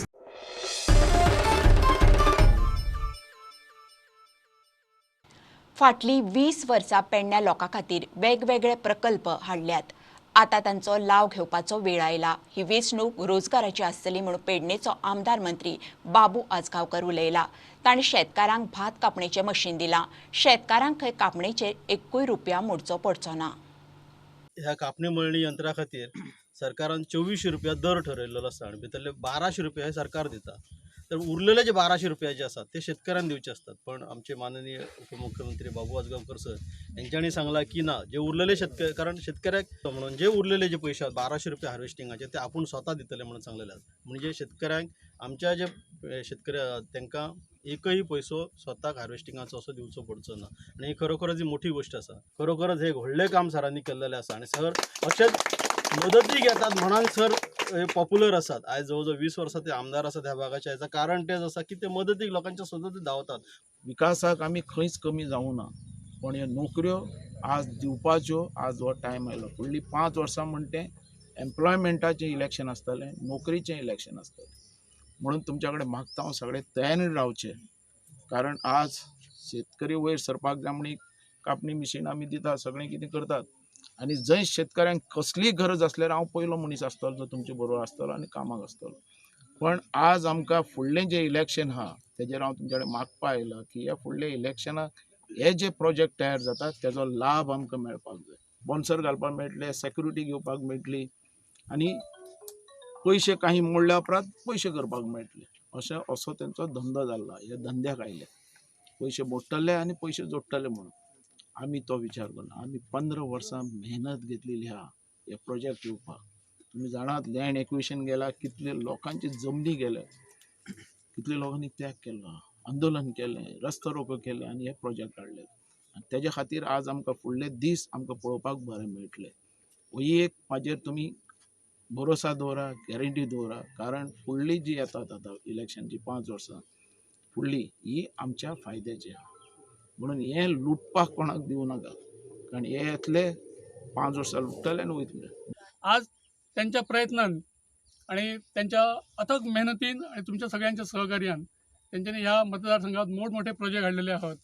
Speaker 1: फाटली 20 वर्सां पेडण्या लोकां खातीर वेगवेगळे प्रकल्प हाडल्यात. आता तांचो लाव घेवपाचो वेळ आयला. ही वेंचणूक रोजगाराची आसतली म्हणून पेडणेचो आमदार मंत्री बाबू आजगांवकर उलयला. ताणें शेतकारांक भात कापणेचें मशीन दिलां. शेतकारांक खंय कापणेचेर 1 रुपया मोडचो पडचो ना.
Speaker 25: ह्या कापणी मळणी यंत्रा खातीर सरकारान 2400 रुपया दर ठरयल्लो आसा आनी भितरले 1200 रुपया हे सरकार दिता. तर उरलेले जे 1200 रुपया जे आसात ते शेतकऱ्यांक दिवचे असतात. पण आमचे माननीय उपमुख्यमंत्री बाबू आजगांवकर सर यांच्यानी सांगला की ना, जे उरलेले शेतकरी, कारण शेतकऱ्याक म्हणून जे उरलेले जे पयशे 1200 रुपया हार्वेस्टिंगाचे ते आपण स्वतः दितले म्हणून सांगलेले आसा. म्हणजे शेतकऱ्यांक, आमच्या जे शेतकरी तांकां एकही पैसो स्वताक हार्वेस्टिंगाचो असो दिवचो पडचो ना. आणि ही खरोखरच ही मोठी गोष्ट आसा. खरोखरच हे व्हडलें काम सरांनी केल्लेलें आसा. आणि सर अशेंच मदती घेतात म्हणून सर पॉप्युलर असतात. आज जवळजवळ 20 वर्सां ते आमदार असतात ह्या भागाचे. याचं कारण तेच आसा की ते मदतीक लोकांच्या सतत धांवतात.
Speaker 26: विकासाक आमी खंयच कमी जावं ना, पण ह्यो नोकऱ्यो आज दिवपाच्यो आज हो टायम आयलो. फुडलीं 5 वर्सां म्हणटे एम्प्लॉयमेंटाचें इलेक्शन आसतलें, नोकरीचें इलेक्शन आसतलें. म्हणून तुमच्या कडेन मागता हांव सगळे तयारीन रावचे. कारण आज शेतकरी वयर सरपाक जाय म्हणून कापणी मिशीन आमी दितात, सगळें कितें करतात. आनी जंय शेतकऱ्यांक कसलीय गरज आसल्यार हांव पयलो मनीस आसतलो जो तुमचे बरोबर आसतलो आनी कामाक आसतलो. पण आज आमकां फुडलें जें इलेक्शन आहा तेजेर हांव तुमचे कडेन मागपा आयला की ह्या फुडल्या इलेक्शनाक हे जे प्रोजेक्ट तयार जातात त्याचो लाभ आमकां मेळपाक जाय. स्पॉन्सर घालपाक मेळटले, सेक्युरिटी घेवपाक मेळटली आनी पयशे काही मोडल्या उपरांत पयशे करपाक मेळटले. असो तेंचो धंदो जाल्लो. हे धंद्याक आयले पयशे मोडटले आनी पयशे जोडटले म्हणून. आमी तो विचार करना. आमी 15 वर्सां मेहनत घेतलेली आहा हे प्रोजेक्ट येवपाक. तुम्ही जाणात लँड एक्विशन गेला, कितले लोकांची जमनी गेले, कितले लोकांनी त्याग केला, आंदोलन केलें, रस्तो रोको केले आनी हे प्रोजेक्ट हाडले. आनी तेज्या खातीर आज आमकां फुडले दीस आमकां पळोवपाक बरें मेळटले. ही एक म्हाजेर तुमी भरोसा दवरा, गॅरंटी दवरा, कारण फुडली जी येतात आतां इलेक्शनची 5 वर्सां फुडली ही आमच्या फायद्याची आहा. म्हणून हे लुटपाक कोणाक दिवं नाका, कारण हे येतले 5 वर्सां लुटतले आनी वयतले.
Speaker 2: आज त्यांच्या प्रयत्नान आणि त्यांच्या अथक मेहनतीन आणि तुमच्या सगळ्यांच्या सहकार्यान त्यांच्यानी ह्या मतदारसंघात मोठमोठे प्रोजेक्ट हाडलेले आहात.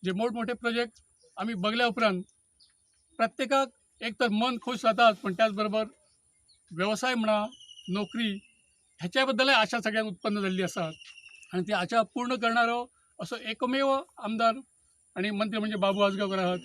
Speaker 2: जे मोठमोठे प्रोजेक्ट आम्ही बघल्या उपरांत प्रत्येकाक एक तर मन खुश जातात, पण त्याचबरोबर व्यवसाय म्हणा, नोकरी ह्याच्या बद्दल आशा सगळ्यांक उत्पन्न झालेली आसा आणि ती आशा पूर्ण करणारो असो एकमेव आमदार आणि मंत्री म्हणजे बाबू आजगावकर आहात.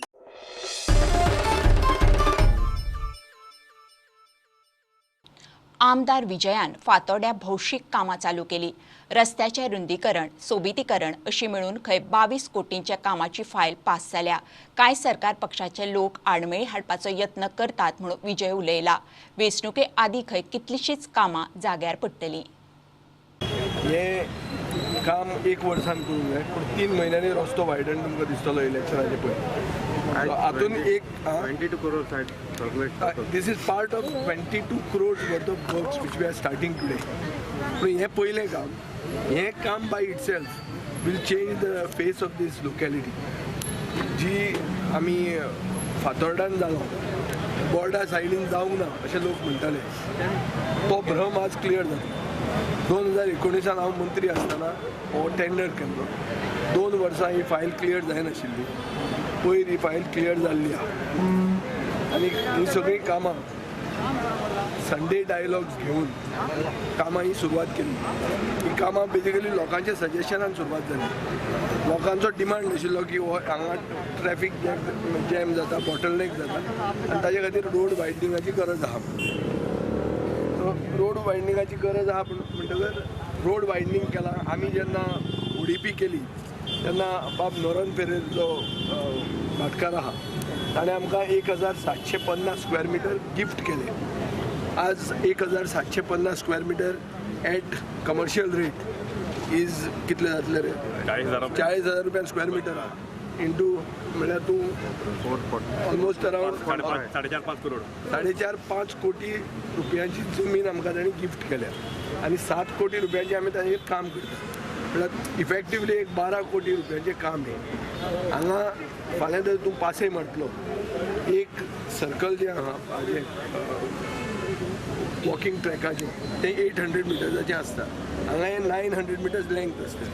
Speaker 1: आमदार विजयान फातोड्या भौशीक कामां चालू केली. रस्त्याचे रुंदीकरण, सोबितीकरण अशी मिळून खंय 22 कोटींच्या कामाची फायल पास जाल्या. कांय सरकार पक्षाचे लोक आडमेळी हाडपाचो यत्न करतात म्हणून विजय उलयला. वेंचणुके आदी खंय कितलीशीच कामां जाग्यार पडटलीं.
Speaker 4: हे काम 1 वर्सान करूंक जाय, पूण 3 म्हयन्यांनी रस्तो वायडन तुमकां दिसतलो इलेक्शनाचे पळय. हातून एक 22 crore this is part of 22 crores worth of works which we are starting today. पूण हे पयलें काम, हे काम by itself will change the face of this locality. जी आमी फातोर्डान जालो बोर्डा सायडीन जावंक ना अशें लोक म्हणटाले, तो भ्रम आज क्लियर जाता. 2019 हांव मंत्री आसतना हो टेंडर केल्लो. 2 वर्सां ही फायल क्लियर जायनाशिल्ली, पयर ही फायल क्लियर जाल्ली आहा. आनी ही सगळीं कामां संडे डायलॉग्स घेवन कामां ही सुरवात केली. ही कामां बेजिकली लोकांच्या सजेशनान सुरवात जाली. लोकांचो डिमांड आशिल्लो की हांगा ट्रॅफिक जॅम जाता, बॉटलनेक जाता आनी ताजे खातीर रोड वायडनिंगाची गरज आहा. रोड वायडनिंगाची गरज आहा म्हणटकर रोड वायडनिंग केला. आमी जेन्ना उडीपी केली तेन्ना बाब नोरन फेरेर जो भाटकार आहा ताणें आमकां 1750 स्क्वेअर मिटर गिफ्ट केले. आज 1750 square metre at commercial rate is कितले जातले रे? 40,000 रुपया स्क्वेअर मिटर आहा. इंटू म्हळ्यार तूं ऑलमोस्ट अरावंड 4.5 कोटी रुपयांची जमीन आमकां ताणें गिफ्ट केल्या आनी 7 कोटी रुपयांची आमी ताचेर काम करता. म्हळ्यार इफेक्टिवली एक 12 कोटी रुपयांचें काम हें. हांगा फाल्यां जर तूं पासय मारतलो, एक सर्कल जें आहा हाजें वॉकिंग ट्रॅकाचें तें 800 मिटर्साचें आसता. हांगा हें 900 मिटर्स लेंथ आसता.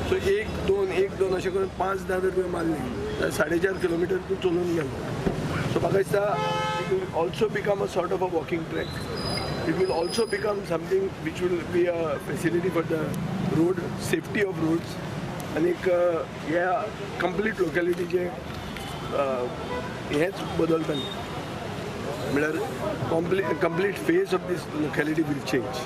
Speaker 4: सो 1-2 अशें करून 5-10 रुपया मारली जाल्यार 4.5 किलोमिटर तूं चलून गेलो. सो म्हाका दिसता it will also become a sort of a walking track. It will also become something which will be a facility for the road safety of roads. आनीक ह्या कंप्लीट लोकॅलिटीचें हेंच बदलतलें. म्हळ्यार complete face of this locality will change.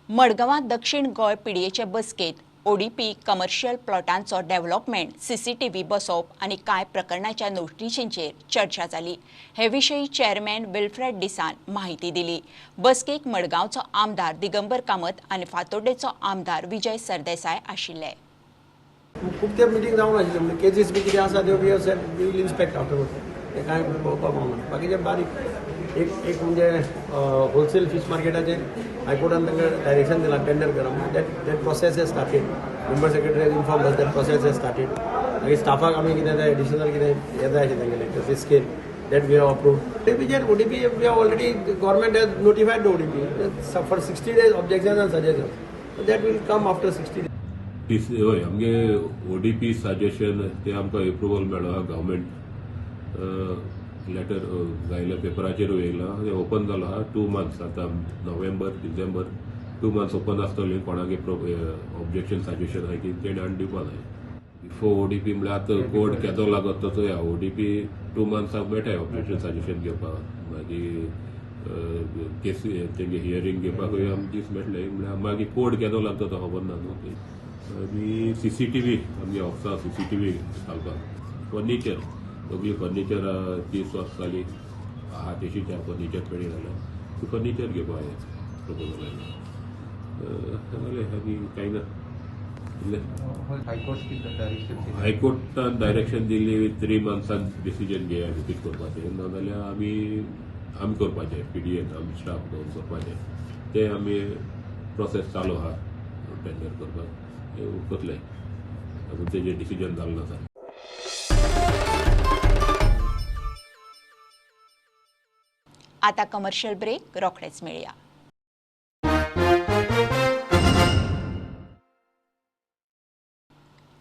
Speaker 1: मडगांवां दक्षिण गोंय पिडयेचे बसकेंत ओडीपी कमर्शियल प्लॉटांचो डेव्हलपमेंट, CCTV बसोवप आनी कांय प्रकरणाच्या नोटीशींचेर चर्चा जाली. हे विशयी चेअरमॅन विल्फ्रेड डिसान माहिती दिली. बसकेक मडगांवचो आमदार दिगंबर कामत आनी फातोर्डेचो आमदार विजय सरदेसाय आशिल्ले.
Speaker 5: खूब तेंप मिटींग जावन आशिल्ली. केसीस बी कितें आसा त्यो वी वील इन्स्पेक्ट आफ्टरवर्ड्स. ते कांय पळोवपाक पावना. बाकीचे बारीक एक म्हणजे होलसेल फिश मार्केटाचें हायकोर्टान तांकां डायरेक्शन दिलां टेंडर करप. That process hedge started. Member secretary hedge inform that process hedge started. मागीर स्टाफाक आमी कितें जाय एडिशनल कितें हें जाय आशिल्लें तांगेलें scale that we have approved. ODP we have already government has notified the ODP for 60 days objection and suggestion. That will come after 60 days.
Speaker 7: हय आमगे ODP सजेशन ते आमकां एप्रुवल मेळ्ळा. गव्हर्मेंट लेटर गायल्या पेपराचेर येयला. ते ओपन जालो आहा 2 months आतां नोव्हेंबर, डिसेंबर 2 months ओपन आसतली कोणागे ऑब्जेक्शन सजेशन आहाय की तेणे आनी दिवपा जाय बिफोर ODP म्हळ्यार आतां कोर्ट केदो लागत तसो ह्या ODP 2 monthsक मेळटाय ऑब्जेक्शन सजेशन घेवपाक मागीर केसी तेंगे हियरींग घेवपाकूय आमकां दीस मेळटले म्हळ्यार मागीर कोर्ट केदो लागता तो खबर ना न्हू ती आनी CCTV आमगे ऑफिसा CCTV घालपाक फर्निचर सगळी फर्निचर 30 वर्स जाली आहा तेशी त्या फर्निचर पेडी जाल्यार फर्निचर घेवपा जाय प्रपोजल आनी कांय ना हायकोर्टान डायरेक्शन दिली 3 monthsक डिसिजन घेया रिपीट करपाचें नाजाल्यार आमी करपाचें PDN आमी स्टाफ घेवन करपाचें ते आमी प्रोसेस चालू आहा टेंडर करपाक करतले अजून तेजें डिसिजन जालें नासा.
Speaker 1: आता कमर्शियल ब्रेक रोखडेच मेळया.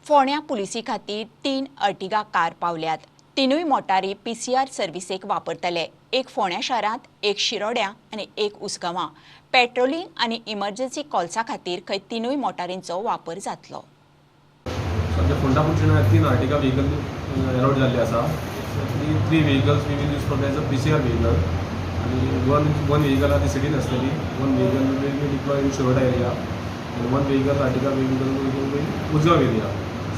Speaker 1: फोंड्या पुलिसी खातीर 3 अर्टिगा कार पावल्यात. तिनूय मोटारी PCR सर्व्हिसेक वापरतले. एक फोंड्या शारांत, एक शिरोड्या आनी एक उसगांवां. पेट्रोलिंग आनी इमर्जन्सी कॉल्सा खातीर खंय तिनूय मोटारींचो वापर जातलो.
Speaker 6: सध्या Ponda police 3 Ertiga vehicle allot जाल्ले आसा. 3 vehicles we will use for as a PCR vehicle आनी one व्हेकल आहा ती सिटीन आसतली. 1 vehicle will be deploy in Shiroda area आनी 1 vehicle Ertiga vehicle Ujgaon area.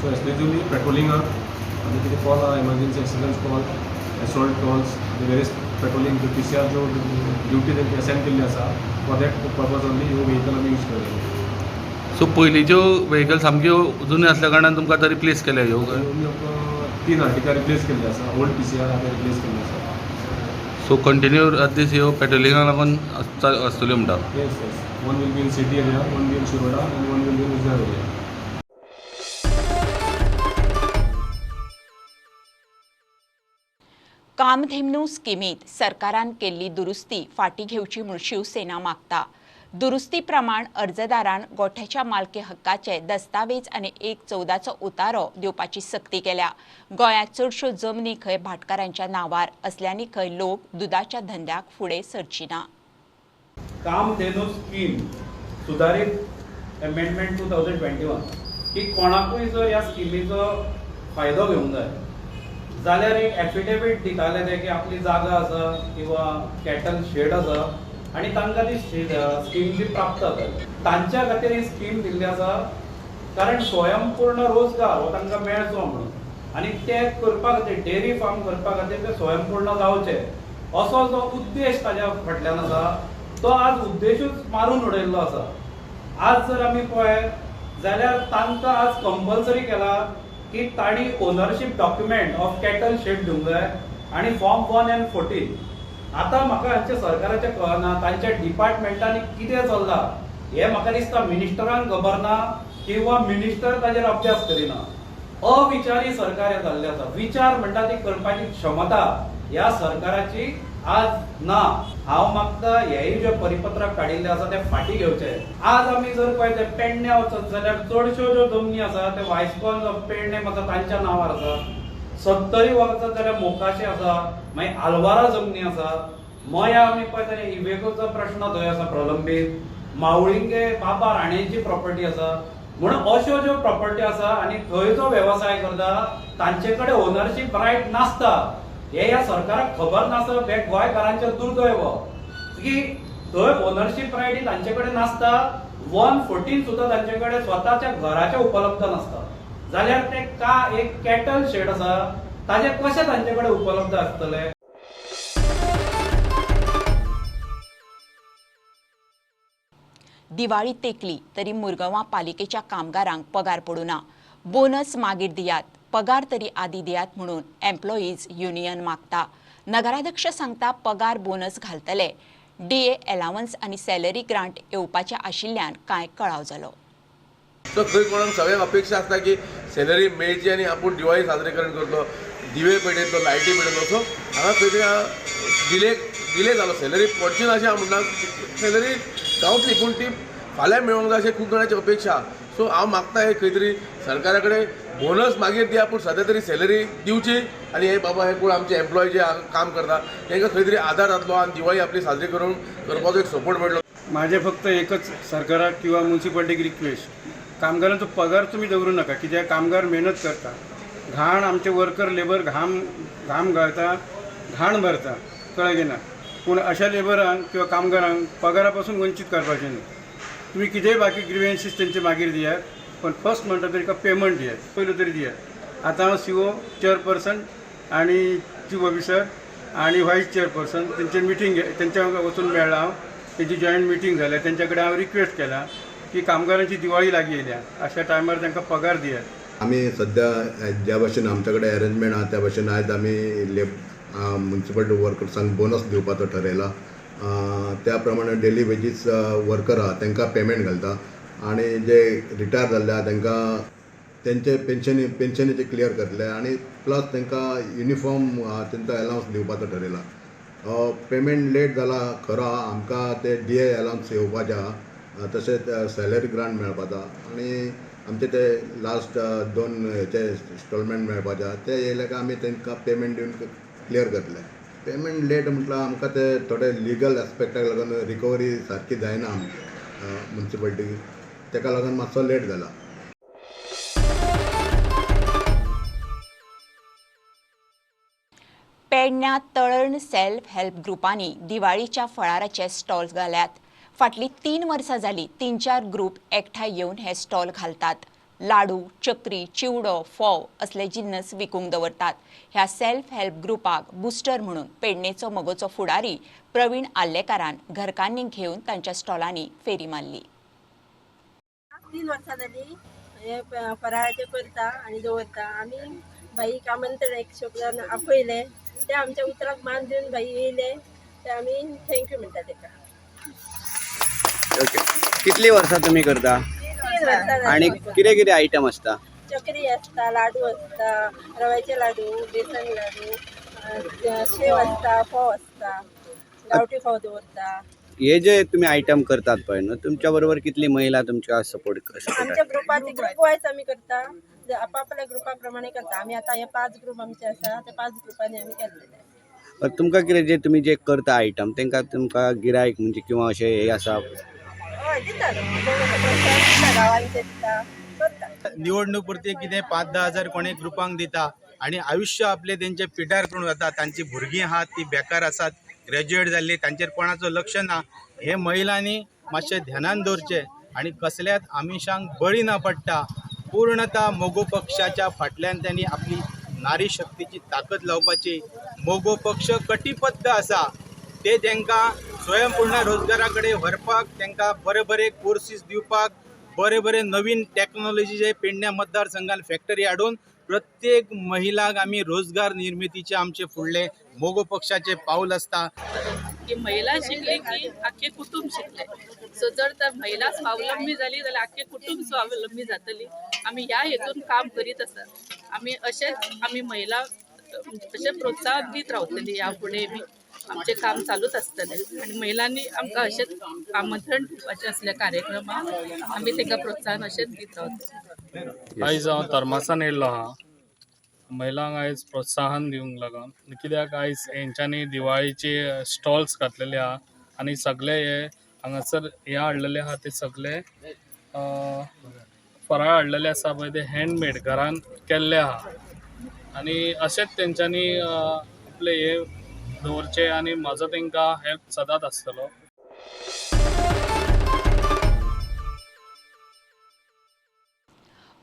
Speaker 6: So exclusively पेट्रोलिंगाक आनी कितें कॉल आहा emergency accident call assault calls various patrolling PCR जो ड्युटी तेंची असायन केल्ली आसा फॉर दॅट पर्पज ओनली ह्यो व्हेकल आमी यूज करतले.
Speaker 8: सो पयलींच्यो व्हेकल सामक्यो जुन्यो आसल्या कारणान तुमकां आतां रिप्लेस केल्या ह्यो
Speaker 6: 3 अर्टिगा रिप्लेस केल्ले आसा. ओल्ड PCR आतां रिप्लेस केल्ले आसा.
Speaker 8: सो कंटिन्यू दीस ह्यो पेट्रोलिंगाक लागून आसतल्यो म्हणटा.
Speaker 6: Yes 1 will be in city area, 1 will Shiroda आनी 1 will be in Ujgaon area.
Speaker 1: Kamdhenu स्किमीत सरकारान केल्ली दुरुस्ती फाटी घेवची म्हूण शिवसेना मागता. दुरुस्ती प्रमाण अर्जदारान गोठ्याच्या मालकी हक्काचे दस्तावेज आनी 1/14 उतारो दिवपाची सक्ती केल्या. गोंयांत चडश्यो जमनी खंय भाटकारांच्या नांवार असल्यानी खंय लोक दुदाच्या धंद्याक फुडें सरची ना.
Speaker 10: कामधेनू स्कीम सुधारीत अमेंडमेंट 2021 की कोणाकूय जर ह्या स्किमीचो फायदो घेवंक जाय जाल्यार एक एफिडेविट दिताले ते की आपली जागा आसा किंवा कॅटल शेड आसा आनी तांकां ती स्कीम जी प्राप्त जाता तांच्या खातीर ही स्कीम दिल्ली आसा कारण स्वयंपूर्ण रोजगार हो तांकां मेळचो म्हणून आनी ते करपा खातीर डेअरी फार्म करपा खातीर ते स्वयंपूर्ण जावचे असो जो उद्देश ताच्या फाटल्यान आसा तो आज उद्देशूच मारून उडयल्लो आसा. आज जर आमी पळयत जाल्यार तांकां आज कंपल्सरी केला की ताणी ownership document of cattle shed दिवंक जाय आनी फॉर्म 1 and 14. आतां म्हाका हांचे सरकाराचें कळना तांच्या डिपार्टमेंटांनी कितें चल्लां हें म्हाका दिसता मिनिस्टरांक खबर ना किंवा मिनिस्टर ताजेर अभ्यास करिना. अविचारी सरकार हें जाल्लें आसा. विचार म्हणटा ती करपाची क्षमता ह्या सरकाराची आज ना. हांव मागता हेय जे परिपत्रक काडिल्ले आसा ते फाटी घेवचे. आज आमी जर पळयत पेडण्या वचत जाल्यार चडश्यो ज्यो जमनी आसा ते वायस्कॉन्स ऑफ पेडणे आसा तांच्या नांवार आसा. 70 वचत जाल्यार मोकाशे आसा, मागीर आलवारा जमनी आसा. मया आमी पळयत इवेकोचो प्रश्न थंय आसा प्रलंबीत. मावळिंगे बाबा राणेची प्रॉपर्टी आसा. म्हणून अश्यो ज्यो प्रॉपर्टी आसा आनी थंय जो वेवसाय करता तांचे कडेन ओनरशीप रायट नासता हे ह्या सरकाराक खबर नासप हे गोंयकारांचें दुर्दैव की थंय ओनरशीप रायट ही तांचे कडेन नासता. 1/14 सुद्दां तांचे कडेन स्वताच्या घराचें उपलब्ध नासता जाल्यार ते एक कॅटल शेड आसा ताजे कशें तांचे कडेन उपलब्ध आसतले.
Speaker 1: दिवाळी तेकली तरी मुरगांवां पालिकेच्या कामगारांक पगार पडूना. बोनस मागीर दियात, पगार तरी आदी दियात म्हणून एम्प्लॉईज युनियन मागता. नगराध्यक्ष सांगता पगार बोनस घालतले. DA अलावन्स आनी सॅलरी ग्रांट येवपाचे आशिल्ल्यान कांय कळाव जालो.
Speaker 4: सो खंय कोणाक सगळ्यांक अपेक्षा आसता की सॅलरी मेळची आनी आपूण दिवाळी साजरेकरण करतलो, दिवे पेटयतलो, लायटी पेटयतलो. सो हांगा खंय तरी डिले जालो. सॅलरी पडची ना अशें हांव म्हणना, सॅलरी गावतली पूण ती फाल्यां मेळोंक जाय अशें खूब जाणांची अपेक्षा. सो हांव मागता हे खंय तरी सरकारा कडेन बोनस मागीर दिया पूण सद्या तरी सॅलरी दिवची आनी हे बाबा हे कोण आमचे एम्प्लॉय जे काम करता तांकां खंय तरी आदार जातलो आनी दिवाळी आपली साजरी करपाचो एक सपोर्ट मेळटलो.
Speaker 11: माझे फक्त एकच सरकाराक किंवा म्युन्सिपाल्टीक रिक्वेस्ट, कामगारांचो पगार तुम्ही दवरूं नाका, कित्याक कामगार मेहनत करता, घाण आमचे वर्कर लेबर घाम घालता, घाण भरता, कळ्ळें की ना. पूण अशा लेबरांक किंवा कामगारांक पगारा पासून वंचीत करपाचें न्ही. तुम्ही कितेंय बाकी ग्रिव्हन्सीस तेंचे मागीर दियात, पण फर्स्ट म्हणटा तरी पेमेंट दियात, पयलो तरी दियात. आतां हांव CO चेअरपर्सन आनी चीफ ऑफिसर आणि व्हाईस चेअरपर्सन त्यांचे मिटींग त्यांच्या वचून मेळ्ळा हांव. त्यांची जॉईंट मिटींग जाल्या. त्यांच्याकडे हांव रिक्वेस्ट केला की कामगारांची दिवाळी लागीं येयल्या, अशा टायमार तांकां पगार दियात.
Speaker 12: आम्ही सध्या ज्या भाशेन आमच्याकडे अरेंजमेंट आहा त्या भाशेन आयज आमी म्युन्सिपल वर्कर्सांक बोनस दिवपाचो ठरयला. त्या प्रमाणे डेली वेजीस वर्कर आहा तांकां पेमेंट घालता आणि जे रिटायर जाल्ले आहा तांकां तेंचे पेन्शनीचे क्लियर करतले आणि प्लस तांकां युनिफॉर्म तेंचो अलावन्स दिवपाचो ठरयला. पेमेंट लेट जाला खरो आहा, आमकां ते DA अलावन्स येवपाचें आहा, तशेंच सॅलरी ग्रांट मेळपाचा आणि आमचे ते लास्ट 2 हेचे इन्स्टॉलमेंट मेळपाचे आहा, ते येयले काय आमी तांकां पेमेंट दिवन क्लियर करतले. पेमेंट लेट म्हटल्यार आमकां ते थोडे लिगल एस्पेक्टाक लागून रिकवरी सारकी जायना म्युन्सिपाल्टी, ताका लागून मातसो लेट जाला.
Speaker 1: पेडण्यात तळण सेल्फ हेल्प ग्रुपांनी दिवाळीच्या फळाराचे स्टॉल्स घाल्यात. फाटली 3 वर्सां जाली 3-4 ग्रुप एकठांय येवन हे स्टॉल घालतात. लाडू, चकरी, चिवडो, फोव असले जिन्नस विकूंक दवरतात. ह्या सेल्फ हेल्प ग्रुपाक बुस्टर म्हणून पेडणेचो मोगोचो फुडारी प्रवीण आल्लेकारान घरकान्नींक घेवन तांच्या स्टॉलांनी फेरी मारली.
Speaker 13: 3 वर्सां जाली हे फराळाचे करता आनी दवरता. आमी भाईक आमंत्रण एक शब्दान आपयले, ते आमच्या उतराक मान दिवन भाई येयले, ते आमी थँक्यू म्हणटा तेका.
Speaker 14: ओके, कितली वर्सां तुमी करता आणि कितें कितें आयटम आसता?
Speaker 13: चकरी आसता, लाडू आसता, रव्याचे लाडू, बेसन लाडू, शेव आसता, फोव आसता, गांवठी फोव दवरता.
Speaker 14: हे जे तुम्ही आयटम करतात पळय न्हू, तुमच्या बरोबर कितली महिला तुमच्या सपोर्ट करतात?
Speaker 13: आमच्या ग्रुपाचे ग्रुप वायज आमी करता, आपापल्या ग्रुपा प्रमाणे करता आमी. आता हे 5 ग्रुप आमचे आसा, ते 5 ग्रुपांनी आमी केल्लेले.
Speaker 14: तुमकां कितें जे तुमी जे करता आयटम तांकां तुमकां गिरायक म्हणजे किंवा अशें हे आसा?
Speaker 15: निवडणूक पुरते कितें 5-10 हजार कोणे ग्रुपांक दिता आणि आयुष्य आपले तेंचे पिड्यार करून वता. तांची भुरगीं आहात ती बेकार आसात, ग्रॅज्युएट जाल्ली, तांचेर कोणाचो लक्ष ना. हे महिलांनी मातशें ध्यानान दवरचें आणि कसल्याच आमिशांक बळी न पडटा पूर्णता मोगो पक्षाच्या फाटल्यान त्यांनी आपली नारी शक्तीची ताकद लावपाची. मोगो पक्ष कटिबद्ध आसा, ते तांकां स्वयंपूर्ण रोजगारा कडेन व्हरपाक, तांकां बरे बरे कोर्सीस दिवपाक, बरे बरे नवीन टॅक्नॉलॉजीचे पेडण्या मतदारसंघात फॅक्टरी हाडून प्रत्येक महिलाक आमी रोजगार निर्मितीचे आमचे फुडले मोगो पक्षाचे पाऊल आसता.
Speaker 16: की महिला शिकले की आख्खे कुटुंब शिकले. सो जर तर महिला स्वावलंबी झाली जाल्यार आख्खे कुटुंब स्वावलंबी जातली. आमी ह्या हेतून काम करीत आसा. आमी महिला अशें प्रोत्साहन दीत रावतली. ह्या फुडें बी आमचें काम चालूच आसतलें आणि महिलांनी आमकां अशेंच आमंत्रण दिवपाचें असल्या कार्यक्रमाक आमी तांकां प्रोत्साहन अशेंच दीत रावतले.
Speaker 2: आयज हांव धर्मासान येयल्लो आहा महिलांक आयज प्रोत्साहन दिवंक लागून, कित्याक आयज हेंच्यांनी दिवाळीचे स्टॉल्स घातलेले आहा आनी सगळे हे हांगासर हे हाडलेले आहा ते सगळे फराळ हाडलेले आसा पळय ते हँडमेड घरान केल्ले आहा आनी अशेंच तेंच्यांनी आपले हे दवरचे आनी म्हजो तांकां हेल्प सदांच आसतलो.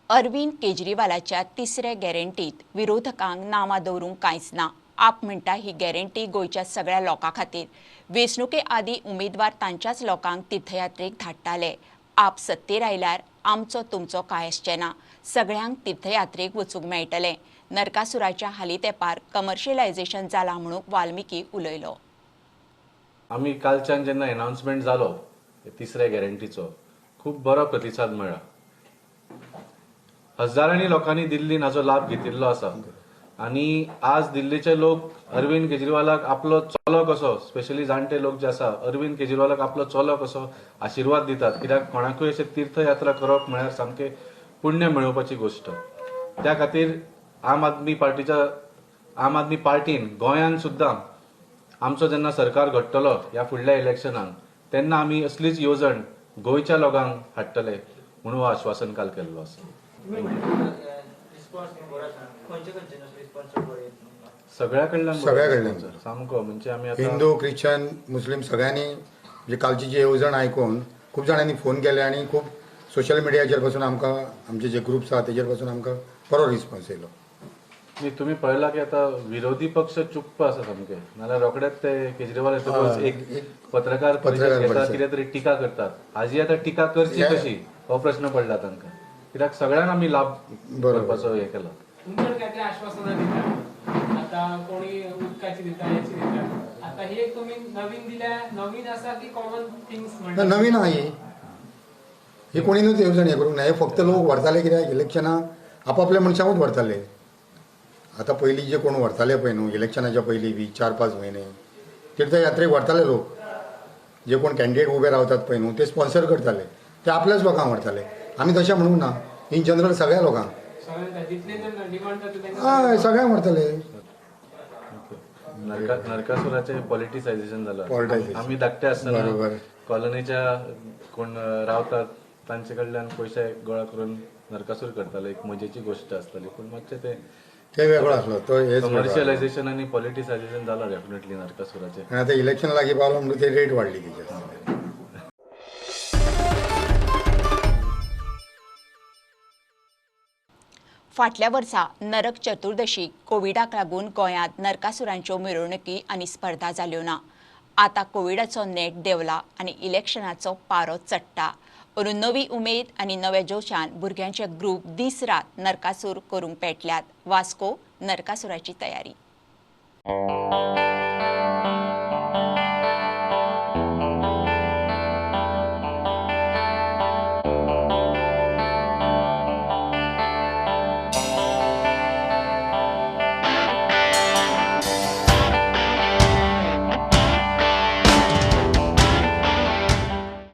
Speaker 1: अरविंद केजरीवालाच्या 3ऱ्या गॅरंटीत विरोधकांक नांवां दवरूंक कांयच ना. आप म्हणटा ही गॅरंटी गोंयच्या सगळ्या लोकां खातीर. वेंचणुके आदीं उमेदवार तांच्याच लोकांक तीर्थयात्रेक धाडटाले. आप सत्तेर आयल्यार आमचो तुमचो कांय आसचें ना. सगळ्यांक तीर्थयात्रेक वचूंक मेळटलें. नरकासुराच्या हाली तेंपार कमर्शियलायझेशन जालां म्हणून वाल्मिकी उलयलो.
Speaker 27: आमी कालच्यान जेन्ना अनाउन्समेंट जालो 3ऱ्या गॅरंटीचो खूब बरो प्रतिसाद मेळ्ळा. हजारांनी लोकांनी दिल्लीन हाचो लाभ घेतिल्लो आसा आनी आज दिल्लीचे लोक अरविंद केजरीवालाक आपलो चलो कसो, स्पेशली जाणटे लोक जे आसा अरविंद केजरीवालाक आपलो चलो कसो आशिर्वाद दितात. कित्याक कोणाकूय अशें तीर्थयात्रा करप म्हळ्यार सामकें पुण्य मेळोवपाची गोश्ट. त्या खातीर आम आदमी पार्टीन गोंयान सुद्दां आमचो जेन्ना सरकार घडटलो ह्या फुडल्या इलेक्शनाक तेन्ना आमी असलीच येवजण गोंयच्या लोकांक हाडटले म्हणून हो आश्वासन काल केल्लो आसा. सगळ्या कडल्यान सामको म्हणजे आमी
Speaker 3: हिंदू ख्रिश्चन मुस्लिम सगळ्यांनी म्हणजे कालची जी येवजण आयकून खूब जाणांनी फोन केले आणि खूब सोशल मिडियाचेर पासून आमकां आमचे जे ग्रुप्स आहा तेजेर पासून आमकां बरो रिस्पॉन्स येयलो.
Speaker 27: तुम्ही पळयला की आता विरोधी पक्ष चुप्प आसा सामके, नाल्यार रोखडेच ते केजरीवाल एक पत्रकार परिशद घेतात, कितें तरी टिका करतात. हाजी आता टिका करची कशी हो प्रश्न पडला तांकां, कित्याक सगळ्यांक आमी लाभ करपाचो हे केला.
Speaker 9: आश्वासनां दितात, आता कोणी उदकाची दिता, याची दितात. आता हे तुम्ही नवीन दिल्या, नवीन आसा की कॉमन थिंग्स म्हणटा?
Speaker 3: नवीन आहे हे कोणीनूच येवजण हे करूंक ना. हे फक्त लोक व्हरताले कित्याक इलेक्शनां आपापल्या मनशांकूच व्हरताले. आता पयलीं जे कोण व्हरताले पळय न्हू इलेक्शनाच्या पयलीं बी 4-5 म्हयने तीर्थयात्रेक व्हरताले लोक. जे कोण कॅन्डिडेट उबे रावतात पळय न्हू ते स्पॉन्सर करताले, ते आपल्याच लोकांक व्हरताले. आमी तशें म्हणूंक ना, इन जनरल सगळ्या लोकांक हय सगळ्यांक व्हरताले.
Speaker 27: नरकासुराचे पॉलिटिसायझेशन जालां. आमी धाकटे आसतना कॉलनीच्या कोण रावतात तांचे कडल्यान पयशे गोळा करून नरकासूर करताले. एक मजेची गोष्ट आसताली, पूण मातशें
Speaker 3: ते वेगळो आसलो. तो
Speaker 27: कमर्शियलायझेशन आनी पॉलिटिसायझेशन जालां डेफिनेटली नरकासुराचे.
Speaker 3: आनी आतां इलेक्शन लागीं पावलो म्हणून ती रेट वाडली तेजी.
Speaker 1: फाटल्या वर्सा नरक चतुर्दशी कोविडाक लागून गोंयांत नरकासुरांच्यो मिरवणुकी आनी स्पर्धा जाल्यो ना. आतां कोविडाचो नेट देंवला आनी इलेक्शनाचो पारो चडटा. अंदूं नवी उमेद आनी नव्या जोशान भुरग्यांचे ग्रूप दीस रात नरकासूर करूंक पेटल्यात. वास्को नरकासुराची तयारी.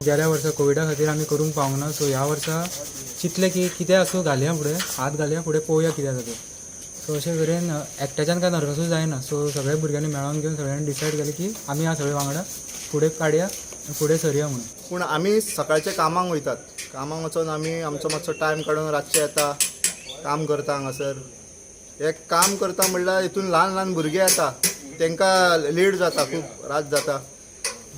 Speaker 17: गेल्या वर्सा कोविडा खातीर आमी करूंक पावूंक ना. सो ह्या वर्सा चिंतलें की कितें आसूं घालया फुडें, हात घालया फुडें पळोवया कितें जाता. सो अशे तरेन एकट्याच्यान काय नरकासूर जायना. सो सगळ्या भुरग्यांनी मेळोन घेवन सगळ्यांनी डिसायड केलें की आमी ह्या सगळे वांगडा फुडें काडया, फुडें सरया म्हणून.
Speaker 25: पूण आमी सकाळचे कामाक वयतात, कामाक वचून आमी आमचो मातसो टायम काडून रातचे येता, काम करता हांगासर. हे काम करता म्हणल्यार हितून ल्हान ल्हान भुरगे येता, तांकां लेट जाता, खूब रात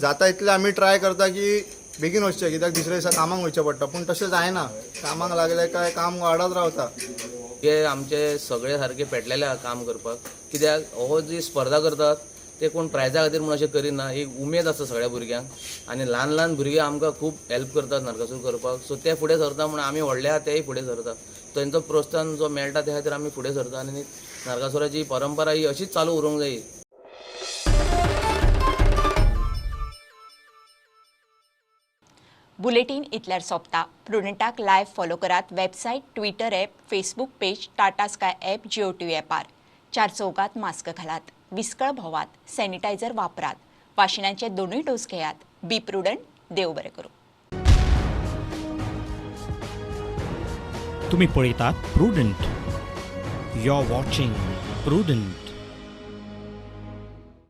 Speaker 25: जाता इतलें आमी ट्राय करता की बेगीन वचचें, कित्याक दुसऱ्या दिसा कामाक वयचें पडटा. पूण तशें जायना, कामाक लागले काय काम वाडत रावता.
Speaker 18: हे आमचे सगळे सारके पेटलेले आहा काम करपाक. कित्याक हो जी स्पर्धा करतात ते कोण प्रायजा खातीर म्हणून अशें करिना, एक उमेद आसता सगळ्या भुरग्यांक. आनी ल्हान ल्हान भुरगे आमकां खूब हेल्प करतात नरकासूर करपाक. सो ते फुडें सरता म्हणून आमी व्हडले आहा तेय फुडें सरता. तांचो प्रोत्साहन जो मेळटा त्या खातीर आमी फुडें सरता. आनी नरकासुराची परंपरा ही अशीच चालू उरूंक जाय.
Speaker 1: बुलेटिन इतल्यार सोंपता. प्रुडंटाक लायव्ह फॉलो करात. Website, Twitter app, Facebook page, Tata Sky app, Jio TV ॲपार. 4 चौगात मास्क घालात, विस्कळ भोवात, सॅनिटायझर वापरात, वाशिनांचे 2 डोस घेयात. बी प्रुडंट. देव बरें करूं.
Speaker 19: तुम्ही पळयतात Prudent. You are watching prudent.